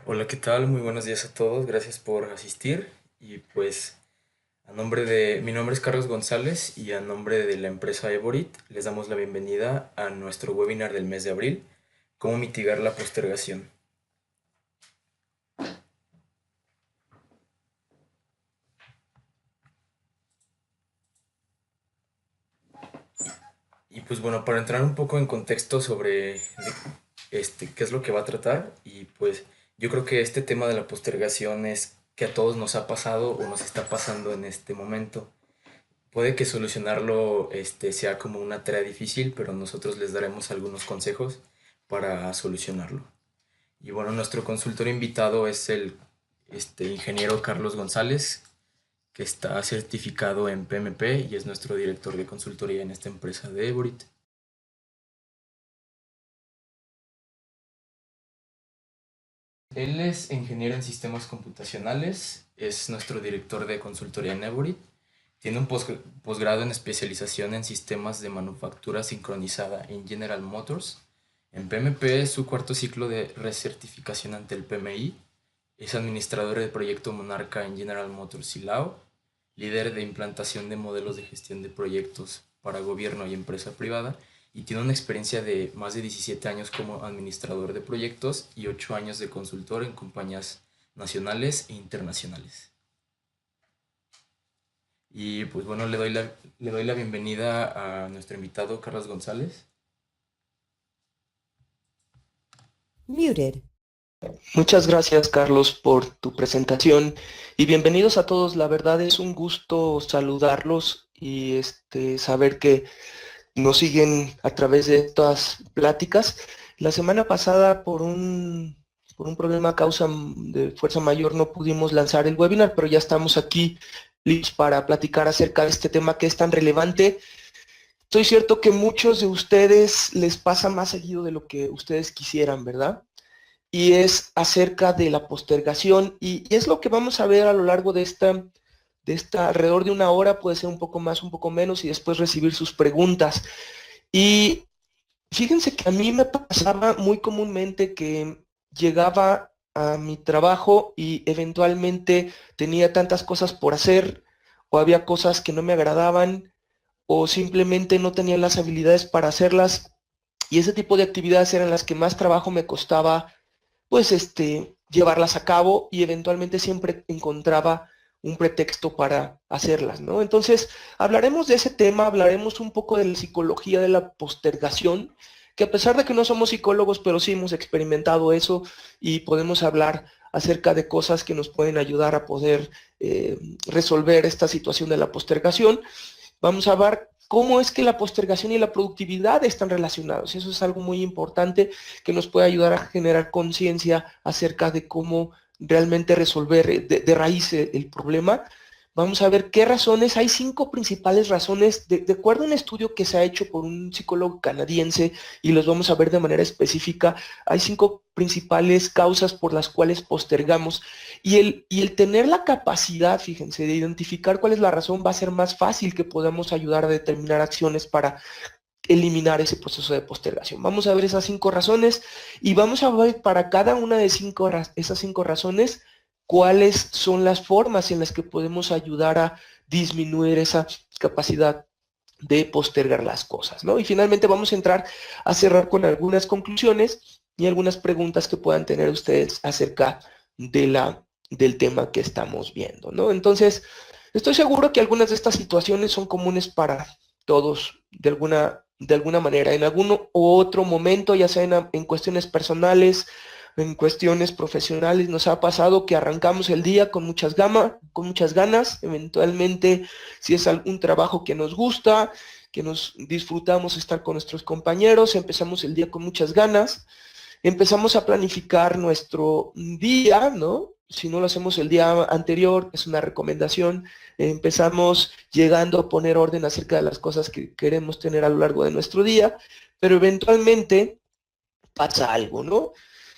Hola, ¿qué tal? Muy buenos días a todos. Gracias por asistir. Y pues, mi nombre es Carlos González y a nombre de la empresa Evorit les damos la bienvenida a nuestro webinar del mes de abril, cómo mitigar la postergación. Y pues bueno, para entrar un poco en contexto sobre qué es lo que va a tratar, y pues yo creo que este tema de la postergación es que a todos nos ha pasado o nos está pasando en este momento. Puede que solucionarlo sea como una tarea difícil, pero nosotros les daremos algunos consejos para solucionarlo. Y bueno, nuestro consultor invitado es el ingeniero Carlos González, que está certificado en PMP y es nuestro director de consultoría en esta empresa de Evorit. Él es ingeniero en sistemas computacionales, es nuestro director de consultoría en Evorit. Tiene un posgrado en especialización en sistemas de manufactura sincronizada en General Motors. En PMP es su cuarto ciclo de recertificación ante el PMI. Es administrador del proyecto Monarca en General Motors Silao, líder de implantación de modelos de gestión de proyectos para gobierno y empresa privada, y tiene una experiencia de más de 17 años como administrador de proyectos y 8 años de consultor en compañías nacionales e internacionales. Y pues bueno, le doy la bienvenida a nuestro invitado Carlos González. Muted. Muchas gracias, Carlos, por tu presentación y bienvenidos a todos. La verdad es un gusto saludarlos y saber que nos siguen a través de estas pláticas. La semana pasada, por un problema a causa de fuerza mayor, no pudimos lanzar el webinar, pero ya estamos aquí listos para platicar acerca de este tema que es tan relevante. Estoy cierto que muchos de ustedes les pasa más seguido de lo que ustedes quisieran, ¿verdad? Y es acerca de la postergación y es lo que vamos a ver a lo largo de esta alrededor de una hora, puede ser un poco más, un poco menos y después recibir sus preguntas. Y fíjense que a mí me pasaba muy comúnmente que llegaba a mi trabajo y eventualmente tenía tantas cosas por hacer o había cosas que no me agradaban o simplemente no tenía las habilidades para hacerlas y ese tipo de actividades eran las que más trabajo me costaba pues llevarlas a cabo y eventualmente siempre encontraba un pretexto para hacerlas, ¿no? Entonces, hablaremos de ese tema, hablaremos un poco de la psicología de la postergación, que a pesar de que no somos psicólogos, pero sí hemos experimentado eso y podemos hablar acerca de cosas que nos pueden ayudar a poder resolver esta situación de la postergación. Vamos a ver cómo es que la postergación y la productividad están relacionados. Eso es algo muy importante que nos puede ayudar a generar conciencia acerca de cómo realmente resolver de raíz el problema. Vamos a ver qué razones, hay 5 principales razones, de acuerdo a un estudio que se ha hecho por un psicólogo canadiense, y los vamos a ver de manera específica. Hay 5 principales causas por las cuales postergamos y el tener la capacidad, fíjense, de identificar cuál es la razón va a ser más fácil que podamos ayudar a determinar acciones para eliminar ese proceso de postergación. Vamos a ver esas 5 razones y vamos a ver para cada una de esas 5 razones cuáles son las formas en las que podemos ayudar a disminuir esa capacidad de postergar las cosas, ¿no? Y finalmente vamos a entrar a cerrar con algunas conclusiones y algunas preguntas que puedan tener ustedes acerca del tema que estamos viendo, ¿no? Entonces, estoy seguro que algunas de estas situaciones son comunes para todos de alguna manera, en algún u otro momento, ya sea en cuestiones personales, en cuestiones profesionales, nos ha pasado que arrancamos el día con muchas ganas, eventualmente si es algún trabajo que nos gusta, que nos disfrutamos estar con nuestros compañeros, empezamos el día con muchas ganas, empezamos a planificar nuestro día, ¿no? Si no lo hacemos el día anterior, es una recomendación. Empezamos llegando a poner orden acerca de las cosas que queremos tener a lo largo de nuestro día, pero eventualmente pasa algo, ¿no?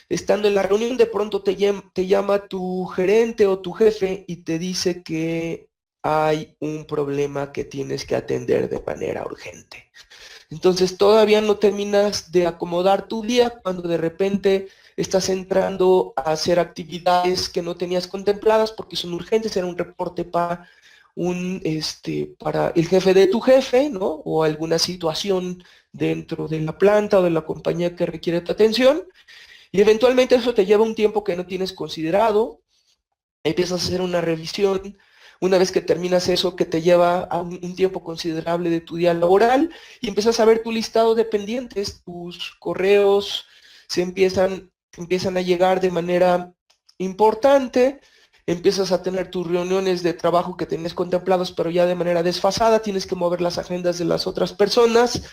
Estando en la reunión, de pronto te llama tu gerente o tu jefe y te dice que hay un problema que tienes que atender de manera urgente. Entonces todavía no terminas de acomodar tu día cuando de repente estás entrando a hacer actividades que no tenías contempladas porque son urgentes, era un reporte para para el jefe de tu jefe, ¿no? O alguna situación dentro de la planta o de la compañía que requiere tu atención, y eventualmente eso te lleva un tiempo que no tienes considerado, empiezas a hacer una revisión, una vez que terminas eso que te lleva a un tiempo considerable de tu día laboral, y empiezas a ver tu listado de pendientes, tus correos empiezan a llegar de manera importante, empiezas a tener tus reuniones de trabajo que tenías contemplados, pero ya de manera desfasada, tienes que mover las agendas de las otras personas,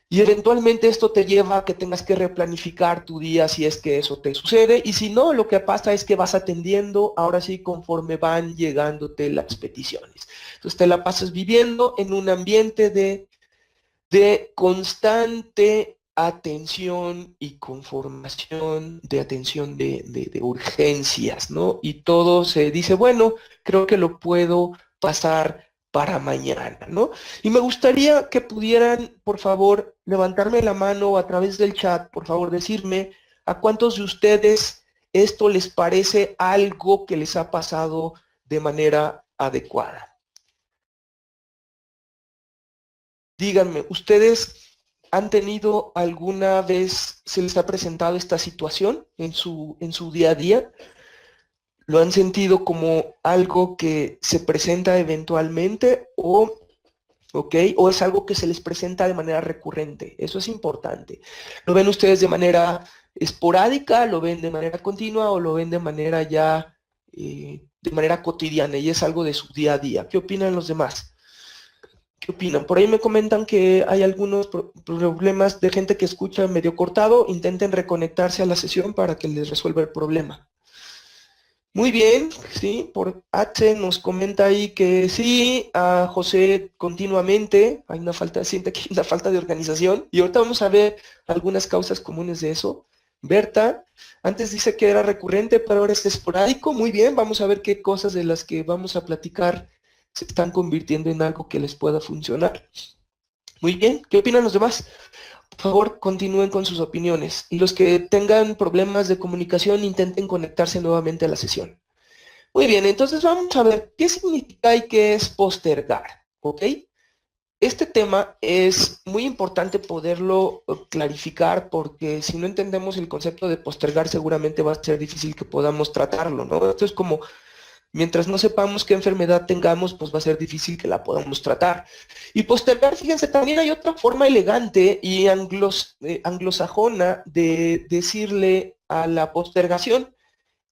y eventualmente esto te lleva a que tengas que replanificar tu día si es que eso te sucede, y si no, lo que pasa es que vas atendiendo, ahora sí, conforme van llegándote las peticiones. Entonces te la pasas viviendo en un ambiente de constante atención y conformación de atención de urgencias, ¿no? Y todo se dice, bueno, creo que lo puedo pasar para mañana, ¿no? Y me gustaría que pudieran, por favor, levantarme la mano a través del chat, por favor, decirme a cuántos de ustedes esto les parece algo que les ha pasado de manera adecuada. Díganme, ¿ustedes han tenido alguna vez, se les ha presentado esta situación en su día a día? ¿Lo han sentido como algo que se presenta eventualmente o es algo que se les presenta de manera recurrente? Eso es importante. ¿Lo ven ustedes de manera esporádica, lo ven de manera continua o lo ven de manera ya, de manera cotidiana y es algo de su día a día? ¿Qué opinan los demás? ¿Qué opinan? Por ahí me comentan que hay algunos problemas de gente que escucha medio cortado. Intenten reconectarse a la sesión para que les resuelva el problema. Muy bien, sí, por H nos comenta ahí que sí, a José continuamente, hay una falta, siente que hay una falta de organización, y ahorita vamos a ver algunas causas comunes de eso. Berta, antes dice que era recurrente, pero ahora es esporádico. Muy bien, vamos a ver qué cosas de las que vamos a platicar se están convirtiendo en algo que les pueda funcionar. Muy bien, ¿qué opinan los demás? Por favor, continúen con sus opiniones. Y los que tengan problemas de comunicación, intenten conectarse nuevamente a la sesión. Muy bien, entonces vamos a ver qué significa y qué es postergar, ¿ok? Este tema es muy importante poderlo clarificar porque si no entendemos el concepto de postergar, seguramente va a ser difícil que podamos tratarlo, ¿no? Esto es como, mientras no sepamos qué enfermedad tengamos, pues va a ser difícil que la podamos tratar. Y postergar, fíjense, también hay otra forma elegante y anglosajona de decirle a la postergación.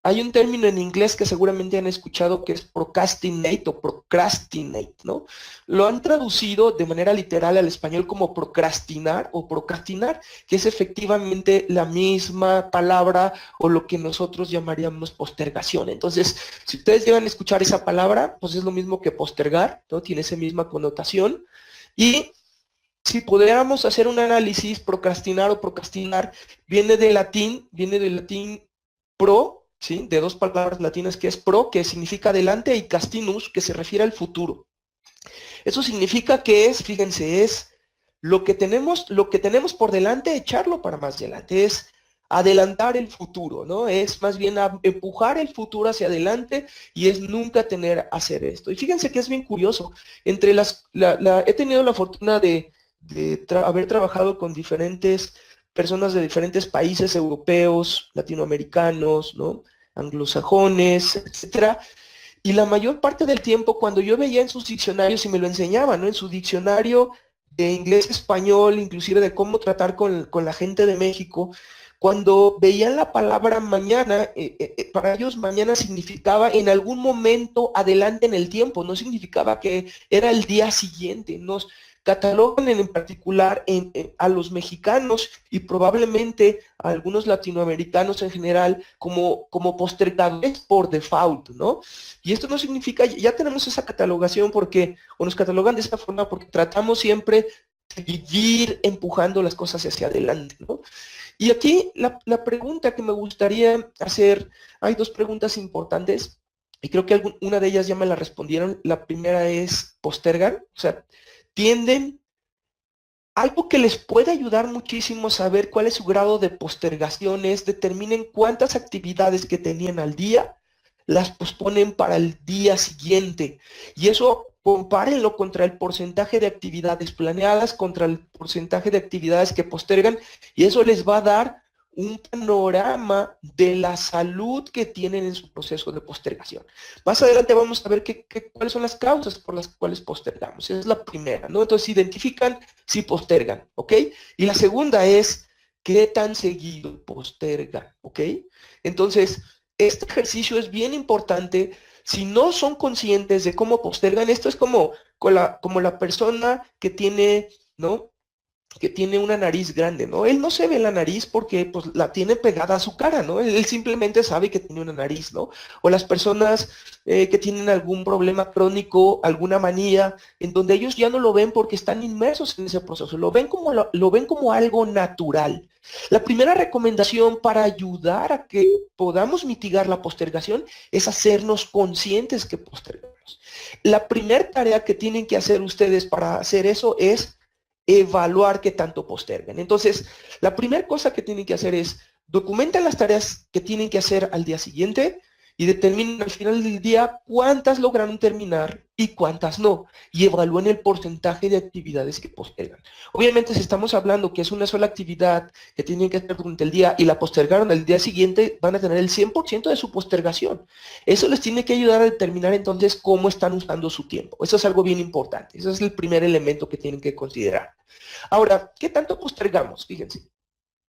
Hay un término en inglés que seguramente han escuchado que es procrastinate o procrastinate, ¿no? Lo han traducido de manera literal al español como procrastinar o procrastinar, que es efectivamente la misma palabra o lo que nosotros llamaríamos postergación. Entonces, si ustedes llegan a escuchar esa palabra, pues es lo mismo que postergar, ¿no? Tiene esa misma connotación. Y si pudiéramos hacer un análisis, procrastinar o procrastinar viene del latín pro, ¿sí? De dos palabras latinas que es pro, que significa adelante, y castinus, que se refiere al futuro. Eso significa que es, fíjense, es lo que tenemos por delante, echarlo para más adelante, es adelantar el futuro, ¿no? Es más bien empujar el futuro hacia adelante y es nunca hacer esto. Y fíjense que es bien curioso, he tenido la fortuna de haber trabajado con diferentes personas de diferentes países europeos, latinoamericanos, ¿no? Anglosajones, etcétera. Y la mayor parte del tiempo, cuando yo veía en sus diccionarios y me lo enseñaban, ¿no? En su diccionario de inglés-español, inclusive de cómo tratar con la gente de México, cuando veían la palabra mañana, para ellos mañana significaba en algún momento adelante en el tiempo, no significaba que era el día siguiente. Nos catalogan en particular a los mexicanos y probablemente a algunos latinoamericanos en general como postergadores por default, ¿no? Y esto no significa, ya tenemos esa catalogación o nos catalogan de esa forma porque tratamos siempre de vivir empujando las cosas hacia adelante, ¿no? Y aquí la pregunta que me gustaría hacer, hay dos preguntas importantes y creo que una de ellas ya me la respondieron. La primera es, ¿postergan? O sea, tienden Algo que les puede ayudar muchísimo a saber cuál es su grado de postergación es determinen cuántas actividades que tenían al día las posponen para el día siguiente. Y eso compárenlo contra el porcentaje de actividades planeadas, contra el porcentaje de actividades que postergan, y eso les va a dar un panorama de la salud que tienen en su proceso de postergación. Más adelante vamos a ver cuáles son las causas por las cuales postergamos. Esa es la primera, ¿no? Entonces identifican si postergan, ¿ok? Y la segunda es qué tan seguido postergan, ¿ok? Entonces, este ejercicio es bien importante. Si no son conscientes de cómo postergan, esto es como la persona que tiene, ¿no? Que tiene una nariz grande, ¿no? Él no se ve la nariz porque pues la tiene pegada a su cara, ¿no? Él simplemente sabe que tiene una nariz, ¿no? O las personas que tienen algún problema crónico, alguna manía, en donde ellos ya no lo ven porque están inmersos en ese proceso, lo ven como algo natural. La primera recomendación para ayudar a que podamos mitigar la postergación es hacernos conscientes que postergamos. La primera tarea que tienen que hacer ustedes para hacer eso es evaluar qué tanto postergan. Entonces, la primera cosa que tienen que hacer es documentar las tareas que tienen que hacer al día siguiente y determinen al final del día cuántas lograron terminar y cuántas no. Y evalúen el porcentaje de actividades que postergan. Obviamente, si estamos hablando que es una sola actividad que tienen que hacer durante el día y la postergaron al día siguiente, van a tener el 100% de su postergación. Eso les tiene que ayudar a determinar entonces cómo están usando su tiempo. Eso es algo bien importante. Ese es el primer elemento que tienen que considerar. Ahora, ¿qué tanto postergamos? Fíjense.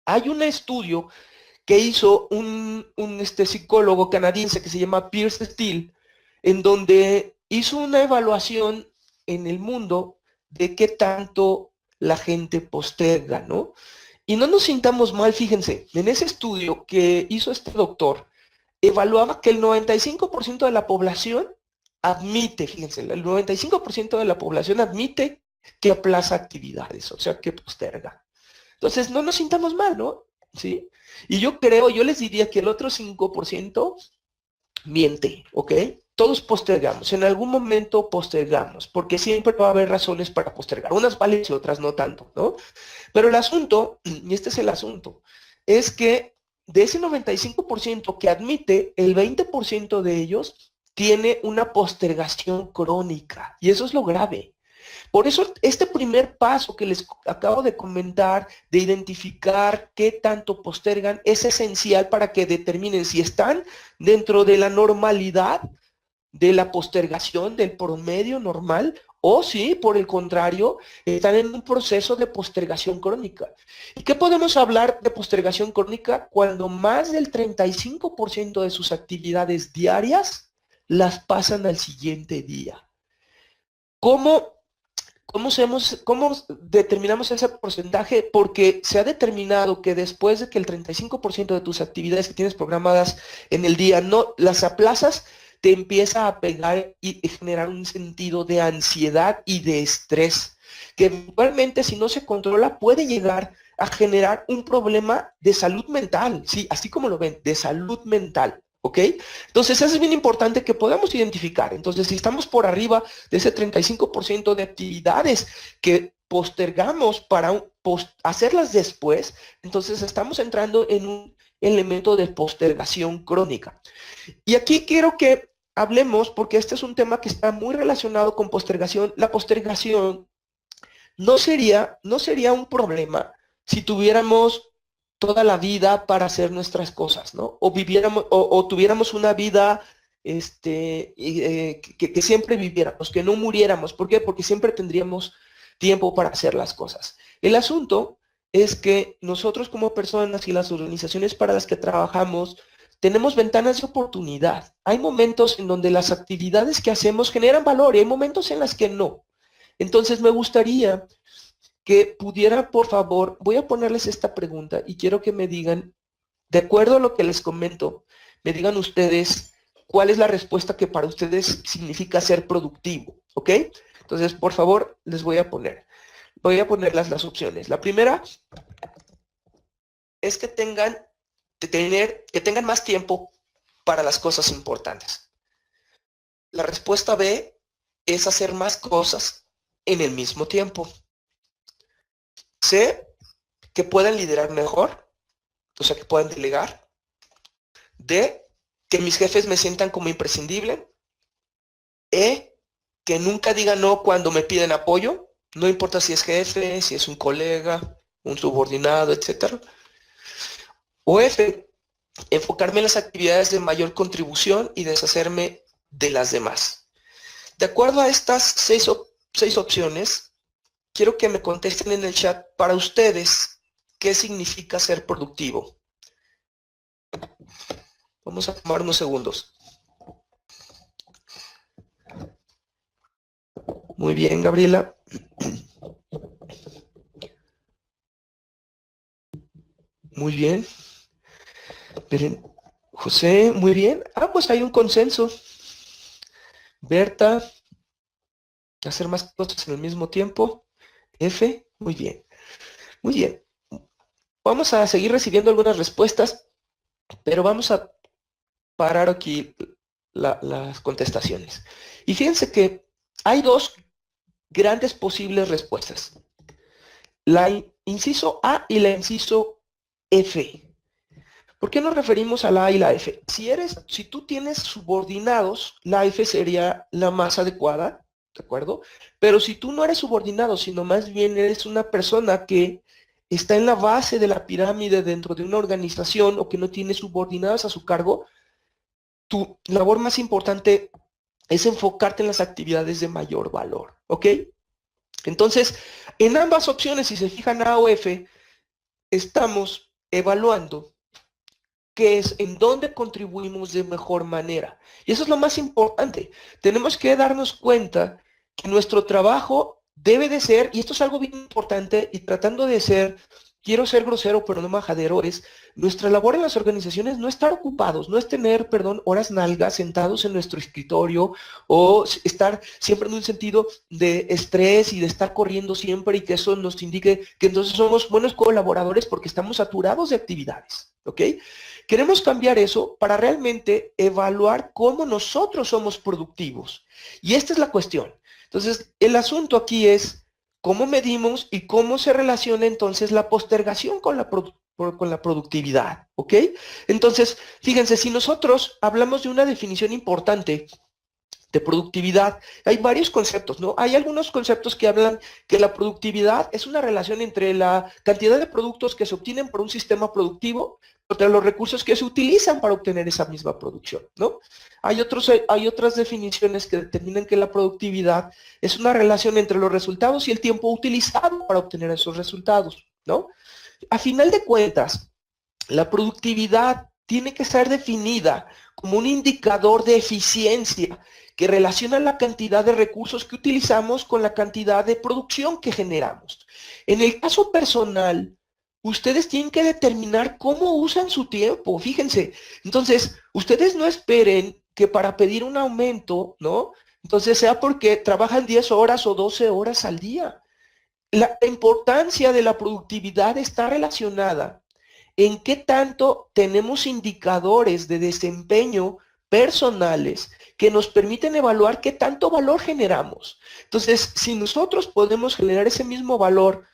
Hay un estudio que hizo un psicólogo canadiense que se llama Pierce Steele, en donde hizo una evaluación en el mundo de qué tanto la gente posterga, ¿no? Y no nos sintamos mal, fíjense, en ese estudio que hizo este doctor, evaluaba que el 95% de la población admite, fíjense, el 95% de la población admite que aplaza actividades, o sea, que posterga. Entonces, no nos sintamos mal, ¿no? ¿Sí? Y yo les diría que el otro 5% miente, ¿ok? Todos postergamos, en algún momento postergamos, porque siempre va a haber razones para postergar. Unas valen y otras no tanto, ¿no? Pero el asunto, y este es el asunto, es que de ese 95% que admite, el 20% de ellos tiene una postergación crónica. Y eso es lo grave. Por eso este primer paso que les acabo de comentar, de identificar qué tanto postergan, es esencial para que determinen si están dentro de la normalidad de la postergación del promedio normal o si, por el contrario, están en un proceso de postergación crónica. ¿Y qué podemos hablar de postergación crónica? Cuando más del 35% de sus actividades diarias las pasan al siguiente día. ¿Cómo determinamos ese porcentaje? Porque se ha determinado que después de que el 35% de tus actividades que tienes programadas en el día no las aplazas, te empieza a pegar y generar un sentido de ansiedad y de estrés, que eventualmente, si no se controla, puede llegar a generar un problema de salud mental, sí, así como lo ven, de salud mental. ¿Ok? Entonces, eso es bien importante que podamos identificar. Entonces, si estamos por arriba de ese 35% de actividades que postergamos para hacerlas después, entonces estamos entrando en un elemento de postergación crónica. Y aquí quiero que hablemos, porque este es un tema que está muy relacionado con postergación. La postergación no sería un problema si tuviéramos toda la vida para hacer nuestras cosas, ¿no? O viviéramos, o tuviéramos una vida que siempre viviéramos, que no muriéramos. ¿Por qué? Porque siempre tendríamos tiempo para hacer las cosas. El asunto es que nosotros como personas y las organizaciones para las que trabajamos tenemos ventanas de oportunidad. Hay momentos en donde las actividades que hacemos generan valor y hay momentos en las que no. Entonces me gustaría que pudiera, por favor, voy a ponerles esta pregunta y quiero que me digan, de acuerdo a lo que les comento, me digan ustedes cuál es la respuesta que para ustedes significa ser productivo, ¿ok? Entonces, por favor, les voy a poner las opciones. La primera es que tengan más tiempo para las cosas importantes. La respuesta B es hacer más cosas en el mismo tiempo. C, que puedan liderar mejor, o sea, que puedan delegar. D, que mis jefes me sientan como imprescindible. E, que nunca digan no cuando me piden apoyo, no importa si es jefe, si es un colega, un subordinado, etc. O F, enfocarme en las actividades de mayor contribución y deshacerme de las demás. De acuerdo a estas seis opciones, quiero que me contesten en el chat para ustedes qué significa ser productivo. Vamos a tomar unos segundos. Muy bien, Gabriela. Muy bien. Miren, José, muy bien. Ah, pues hay un consenso. Berta, hacer más cosas en el mismo tiempo. F, muy bien. Muy bien. Vamos a seguir recibiendo algunas respuestas, pero vamos a parar aquí las contestaciones. Y fíjense que hay dos grandes posibles respuestas. La inciso A y la inciso F. ¿Por qué nos referimos a la A y la F? Si tú tienes subordinados, la F sería la más adecuada, ¿de acuerdo? Pero si tú no eres subordinado, sino más bien eres una persona que está en la base de la pirámide dentro de una organización o que no tiene subordinados a su cargo, tu labor más importante es enfocarte en las actividades de mayor valor, ¿ok? Entonces, en ambas opciones, si se fijan A o F, estamos evaluando qué es, en dónde contribuimos de mejor manera. Y eso es lo más importante. Tenemos que darnos cuenta que nuestro trabajo debe de ser, y esto es algo bien importante, y tratando de ser, quiero ser grosero pero no majadero, es nuestra labor en las organizaciones no estar ocupados, no es tener, perdón, horas nalgas sentados en nuestro escritorio o estar siempre en un sentido de estrés y de estar corriendo siempre y que eso nos indique que entonces somos buenos colaboradores porque estamos saturados de actividades, ¿ok? Queremos cambiar eso para realmente evaluar cómo nosotros somos productivos. Y esta es la cuestión. Entonces, el asunto aquí es cómo medimos y cómo se relaciona entonces la postergación con la productividad, ¿ok? Entonces, fíjense, si nosotros hablamos de una definición importante de productividad, hay varios conceptos, ¿no? Hay algunos conceptos que hablan que la productividad es una relación entre la cantidad de productos que se obtienen por un sistema productivo contra los recursos que se utilizan para obtener esa misma producción, ¿no? Hay otras definiciones que determinan que la productividad es una relación entre los resultados y el tiempo utilizado para obtener esos resultados, ¿no? A final de cuentas, la productividad tiene que ser definida como un indicador de eficiencia que relaciona la cantidad de recursos que utilizamos con la cantidad de producción que generamos. En el caso personal, ustedes tienen que determinar cómo usan su tiempo, fíjense. Entonces, ustedes no esperen que para pedir un aumento, ¿no? Entonces sea porque trabajan 10 horas o 12 horas al día. La importancia de la productividad está relacionada en qué tanto tenemos indicadores de desempeño personales que nos permiten evaluar qué tanto valor generamos. Entonces, si nosotros podemos generar ese mismo valor,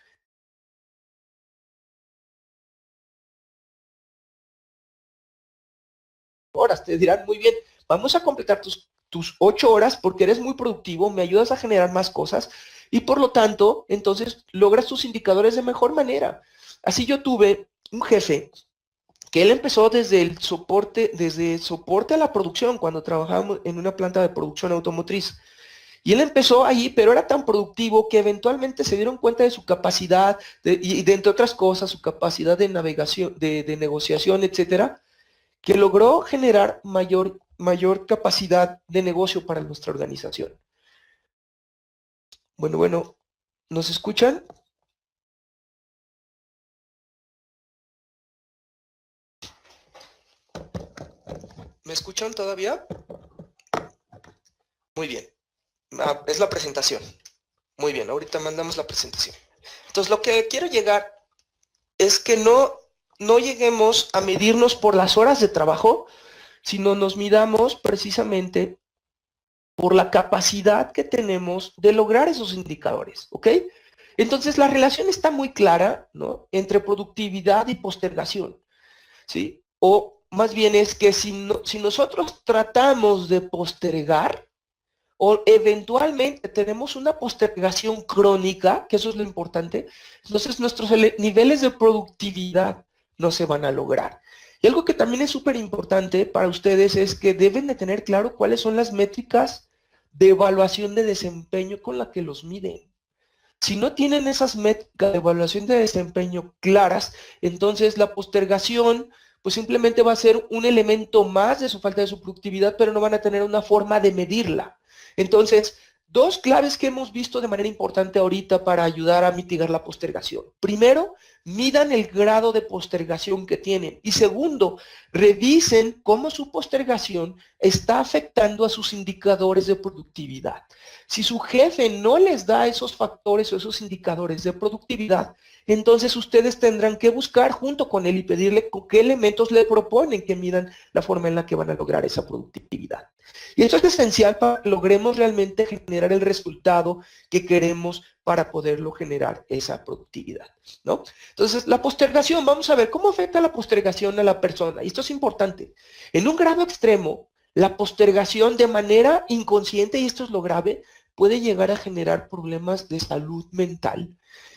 horas, te dirán, muy bien, vamos a completar tus 8 horas porque eres muy productivo, me ayudas a generar más cosas y por lo tanto, entonces logras tus indicadores de mejor manera. Así yo tuve un jefe que él empezó desde soporte a la producción cuando trabajábamos en una planta de producción automotriz. Y él empezó ahí, pero era tan productivo que eventualmente se dieron cuenta de su capacidad, y de entre otras cosas, su capacidad de navegación, de negociación, etcétera, que logró generar mayor capacidad de negocio para nuestra organización. Bueno, ¿nos escuchan? ¿Me escuchan todavía? Muy bien. Es la presentación. Muy bien, ahorita mandamos la presentación. Entonces, lo que quiero llegar es que no lleguemos a medirnos por las horas de trabajo, sino nos midamos precisamente por la capacidad que tenemos de lograr esos indicadores, ¿ok? Entonces, la relación está muy clara, ¿no?, entre productividad y postergación, ¿sí? O más bien es que si nosotros tratamos de postergar, o eventualmente tenemos una postergación crónica, que eso es lo importante, entonces nuestros niveles de productividad no se van a lograr. Y algo que también es súper importante para ustedes es que deben de tener claro cuáles son las métricas de evaluación de desempeño con la que los miden. Si no tienen esas métricas de evaluación de desempeño claras, entonces la postergación pues simplemente va a ser un elemento más de su falta de su productividad, pero no van a tener una forma de medirla. Entonces, dos claves que hemos visto de manera importante ahorita para ayudar a mitigar la postergación. Primero, midan el grado de postergación que tienen. Y segundo, revisen cómo su postergación está afectando a sus indicadores de productividad. Si su jefe no les da esos factores o esos indicadores de productividad, entonces ustedes tendrán que buscar junto con él y pedirle con qué elementos le proponen que midan la forma en la que van a lograr esa productividad. Y esto es esencial para que logremos realmente generar el resultado que queremos para poderlo generar esa productividad, ¿no? Entonces, la postergación, vamos a ver cómo afecta la postergación a la persona. Y esto es importante. En un grado extremo, la postergación de manera inconsciente, y esto es lo grave, puede llegar a generar problemas de salud mental.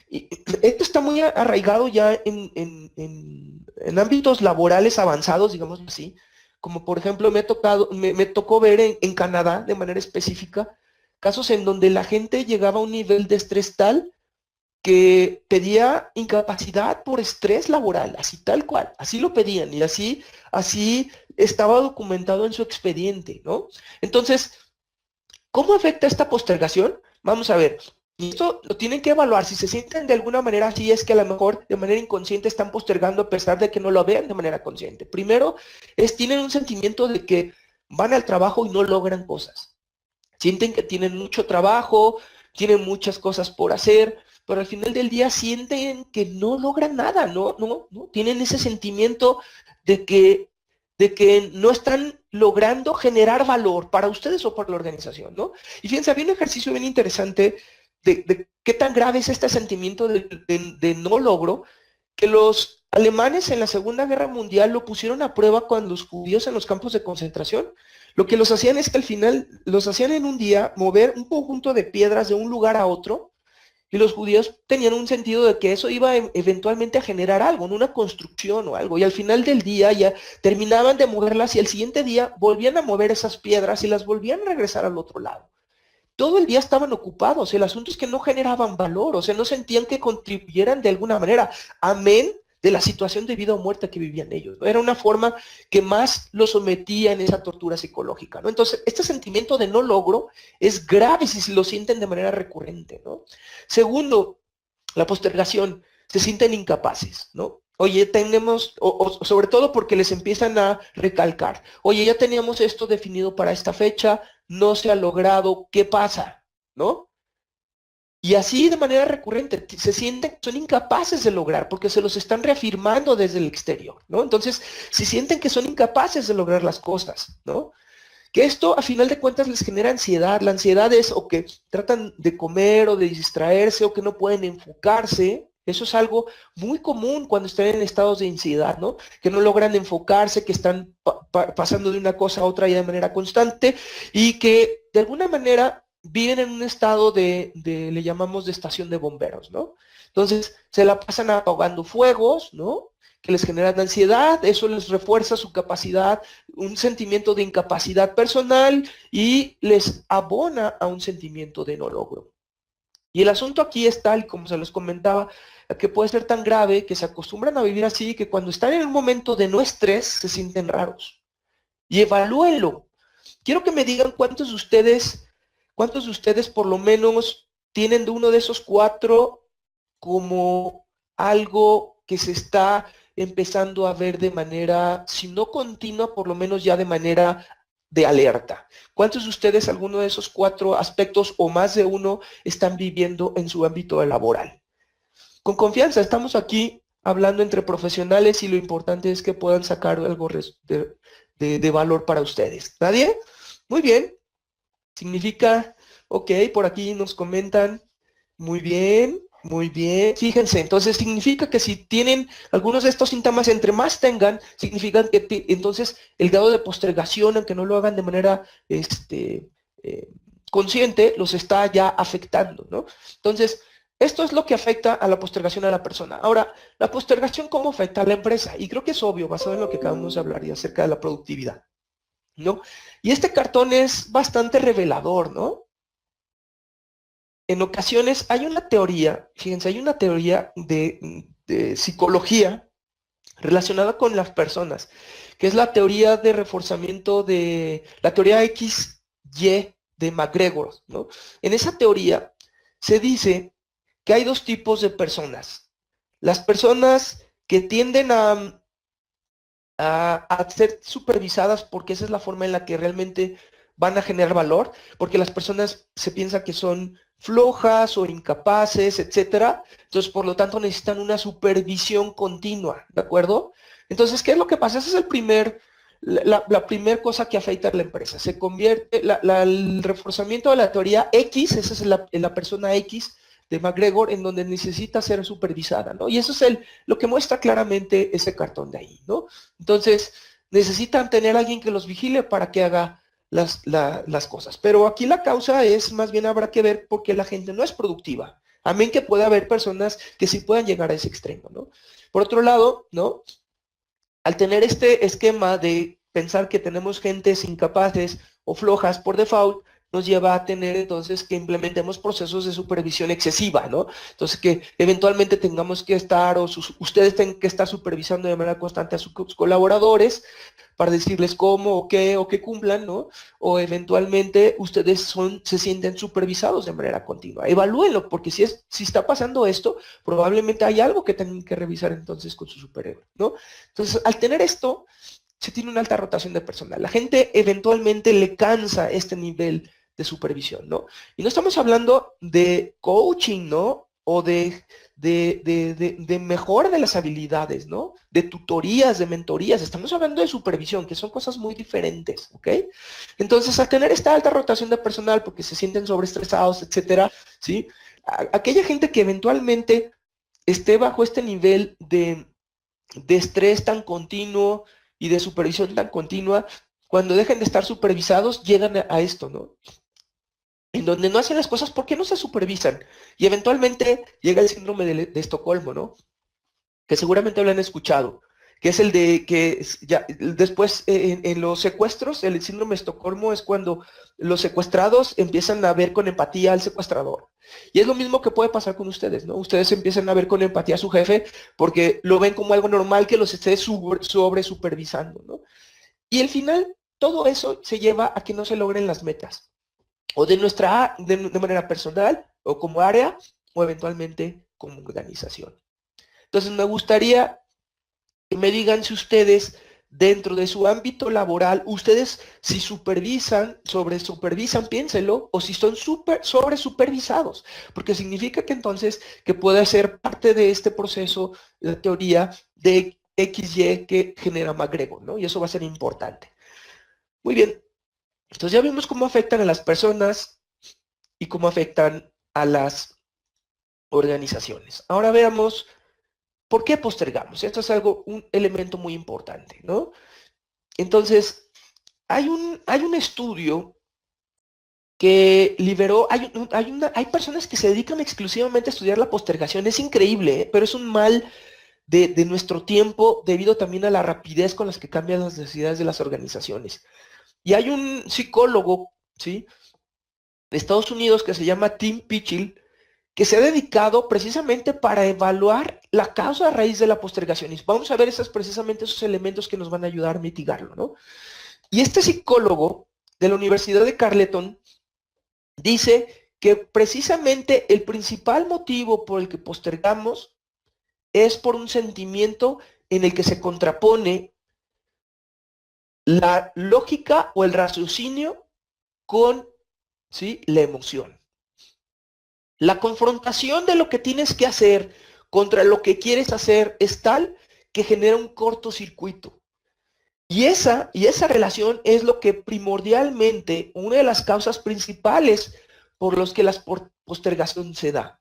Y esto está muy arraigado ya en ámbitos laborales avanzados, digamos así, como por ejemplo me tocó ver en Canadá de manera específica casos en donde la gente llegaba a un nivel de estrés tal que pedía incapacidad por estrés laboral, así tal cual, así lo pedían y así estaba documentado en su expediente, ¿no? Entonces, ¿cómo afecta esta postergación? Vamos a ver. Y esto lo tienen que evaluar. Si se sienten de alguna manera así, es que a lo mejor de manera inconsciente están postergando a pesar de que no lo vean de manera consciente. Primero, tienen un sentimiento de que van al trabajo y no logran cosas. Sienten que tienen mucho trabajo, tienen muchas cosas por hacer, pero al final del día sienten que no logran nada, no. Tienen ese sentimiento de que no están logrando generar valor para ustedes o para la organización, ¿no? Y fíjense, había un ejercicio bien interesante de qué tan grave es este sentimiento de no logro, que los alemanes en la Segunda Guerra Mundial lo pusieron a prueba con los judíos en los campos de concentración. Lo que los hacían es que al final los hacían en un día mover un conjunto de piedras de un lugar a otro, y los judíos tenían un sentido de que eso iba eventualmente a generar algo, ¿no?, una construcción o algo, y al final del día ya terminaban de moverlas y el siguiente día volvían a mover esas piedras y las volvían a regresar al otro lado. Todo el día estaban ocupados, el asunto es que no generaban valor, o sea, no sentían que contribuyeran de alguna manera, amén de la situación de vida o muerte que vivían ellos, ¿no? Era una forma que más los sometía en esa tortura psicológica, ¿no? Entonces, este sentimiento de no logro es grave si lo sienten de manera recurrente, ¿no? Segundo, la postergación, se sienten incapaces, ¿no? Oye, tenemos, o sobre todo porque les empiezan a recalcar, oye, ya teníamos esto definido para esta fecha, no se ha logrado, ¿qué pasa? ¿No? Y así de manera recurrente, se sienten, son incapaces de lograr porque se los están reafirmando desde el exterior, ¿no? Entonces, si sienten que son incapaces de lograr las cosas, ¿no? Que esto a final de cuentas les genera ansiedad. La ansiedad es o que tratan de comer o de distraerse o que no pueden enfocarse. Eso es algo muy común cuando están en estados de ansiedad, ¿no? Que no logran enfocarse, que están pasando de una cosa a otra y de manera constante y que de alguna manera viven en un estado le llamamos de estación de bomberos, ¿no? Entonces se la pasan apagando fuegos, ¿no?, que les generan ansiedad, eso les refuerza su capacidad, un sentimiento de incapacidad personal y les abona a un sentimiento de no logro. Y el asunto aquí es tal, como se les comentaba, que puede ser tan grave que se acostumbran a vivir así, que cuando están en un momento de no estrés se sienten raros. Y evalúenlo. Quiero que me digan cuántos de ustedes por lo menos tienen de uno de esos cuatro como algo que se está empezando a ver de manera, si no continua, por lo menos ya de manera de alerta. ¿Cuántos de ustedes alguno de esos cuatro aspectos o más de uno están viviendo en su ámbito laboral? Con confianza, estamos aquí hablando entre profesionales y lo importante es que puedan sacar algo de valor para ustedes. ¿Nadie? Muy bien. Significa, ok, por aquí nos comentan, muy bien, Muy bien, fíjense, entonces significa que si tienen algunos de estos síntomas, entre más tengan, significa que entonces el grado de postergación, aunque no lo hagan de manera eh, consciente, los está ya afectando, ¿no? Entonces, esto es lo que afecta a la postergación a la persona. Ahora, la postergación, ¿cómo afecta a la empresa? Y creo que es obvio, basado en lo que acabamos de hablar y acerca de la productividad, ¿no? Y este cartón es bastante revelador, ¿no? En ocasiones hay una teoría, fíjense, hay una teoría de psicología relacionada con las personas, que es la teoría de reforzamiento de, la teoría XY de McGregor, ¿no? En esa teoría se dice que hay dos tipos de personas. Las personas que tienden a ser supervisadas porque esa es la forma en la que realmente van a generar valor, porque las personas se piensan que son flojas o incapaces, etcétera. Entonces, por lo tanto, necesitan una supervisión continua, ¿de acuerdo? Entonces, ¿qué es lo que pasa? Esa es la primera cosa que afecta a la empresa. Se convierte, el reforzamiento de la teoría X, esa es la persona X de McGregor, en donde necesita ser supervisada, ¿no? Y eso es lo que muestra claramente ese cartón de ahí, ¿no? Entonces, necesitan tener a alguien que los vigile para que haga las cosas. Pero aquí la causa es, más bien habrá que ver por qué la gente no es productiva. Amén que pueda haber personas que sí puedan llegar a ese extremo, ¿no? Por otro lado, ¿no? Al tener este esquema de pensar que tenemos gentes incapaces o flojas por default, nos lleva a tener entonces que implementemos procesos de supervisión excesiva, ¿no? Entonces que eventualmente tengamos que estar, ustedes tengan que estar supervisando de manera constante a sus colaboradores para decirles cómo o qué cumplan, ¿no? O eventualmente ustedes se sienten supervisados de manera continua. Evalúenlo, porque si está pasando esto, probablemente hay algo que tienen que revisar entonces con su superhéroe, ¿no? Entonces, al tener esto, se tiene una alta rotación de personal. La gente eventualmente le cansa este nivel de supervisión, ¿no? Y no estamos hablando de coaching, ¿no? O de mejora de las habilidades, ¿no? De tutorías, de mentorías. Estamos hablando de supervisión, que son cosas muy diferentes, ¿ok? Entonces, al tener esta alta rotación de personal, porque se sienten sobreestresados, etcétera, ¿sí? Aquella gente que eventualmente esté bajo este nivel de estrés tan continuo y de supervisión tan continua, cuando dejen de estar supervisados, llegan a esto, ¿no? En donde no hacen las cosas porque no se supervisan. Y eventualmente llega el síndrome de Estocolmo, ¿no? Que seguramente lo han escuchado, que es el de que ya después en los secuestros, el síndrome de Estocolmo es cuando los secuestrados empiezan a ver con empatía al secuestrador. Y es lo mismo que puede pasar con ustedes, ¿no? Ustedes empiezan a ver con empatía a su jefe porque lo ven como algo normal que los esté sobre supervisando, ¿no? Y al final, todo eso se lleva a que no se logren las metas, o de manera personal, o como área, o eventualmente como organización. Entonces me gustaría que me digan si ustedes, dentro de su ámbito laboral, ustedes si supervisan, piénselo, o si son sobre supervisados, porque significa que entonces que puede ser parte de este proceso de teoría de XY que genera McGregor, ¿no? Y eso va a ser importante. Muy bien, entonces ya vimos cómo afectan a las personas y cómo afectan a las organizaciones. Ahora veamos por qué postergamos. Esto es un elemento muy importante, ¿no? Entonces, hay un estudio que liberó, hay personas que se dedican exclusivamente a estudiar la postergación. Es increíble, ¿eh? Pero es un mal de nuestro tiempo debido también a la rapidez con las que cambian las necesidades de las organizaciones. Y hay un psicólogo, ¿sí?, de Estados Unidos que se llama Tim Pychyl, que se ha dedicado precisamente para evaluar la causa a raíz de la postergación. Y vamos a ver precisamente esos elementos que nos van a ayudar a mitigarlo, ¿no? Y este psicólogo de la Universidad de Carleton dice que precisamente el principal motivo por el que postergamos es por un sentimiento en el que se contrapone la lógica o el raciocinio con, ¿sí?, la emoción. La confrontación de lo que tienes que hacer contra lo que quieres hacer es tal que genera un cortocircuito. Y esa relación es lo que primordialmente, una de las causas principales por los que la postergación se da.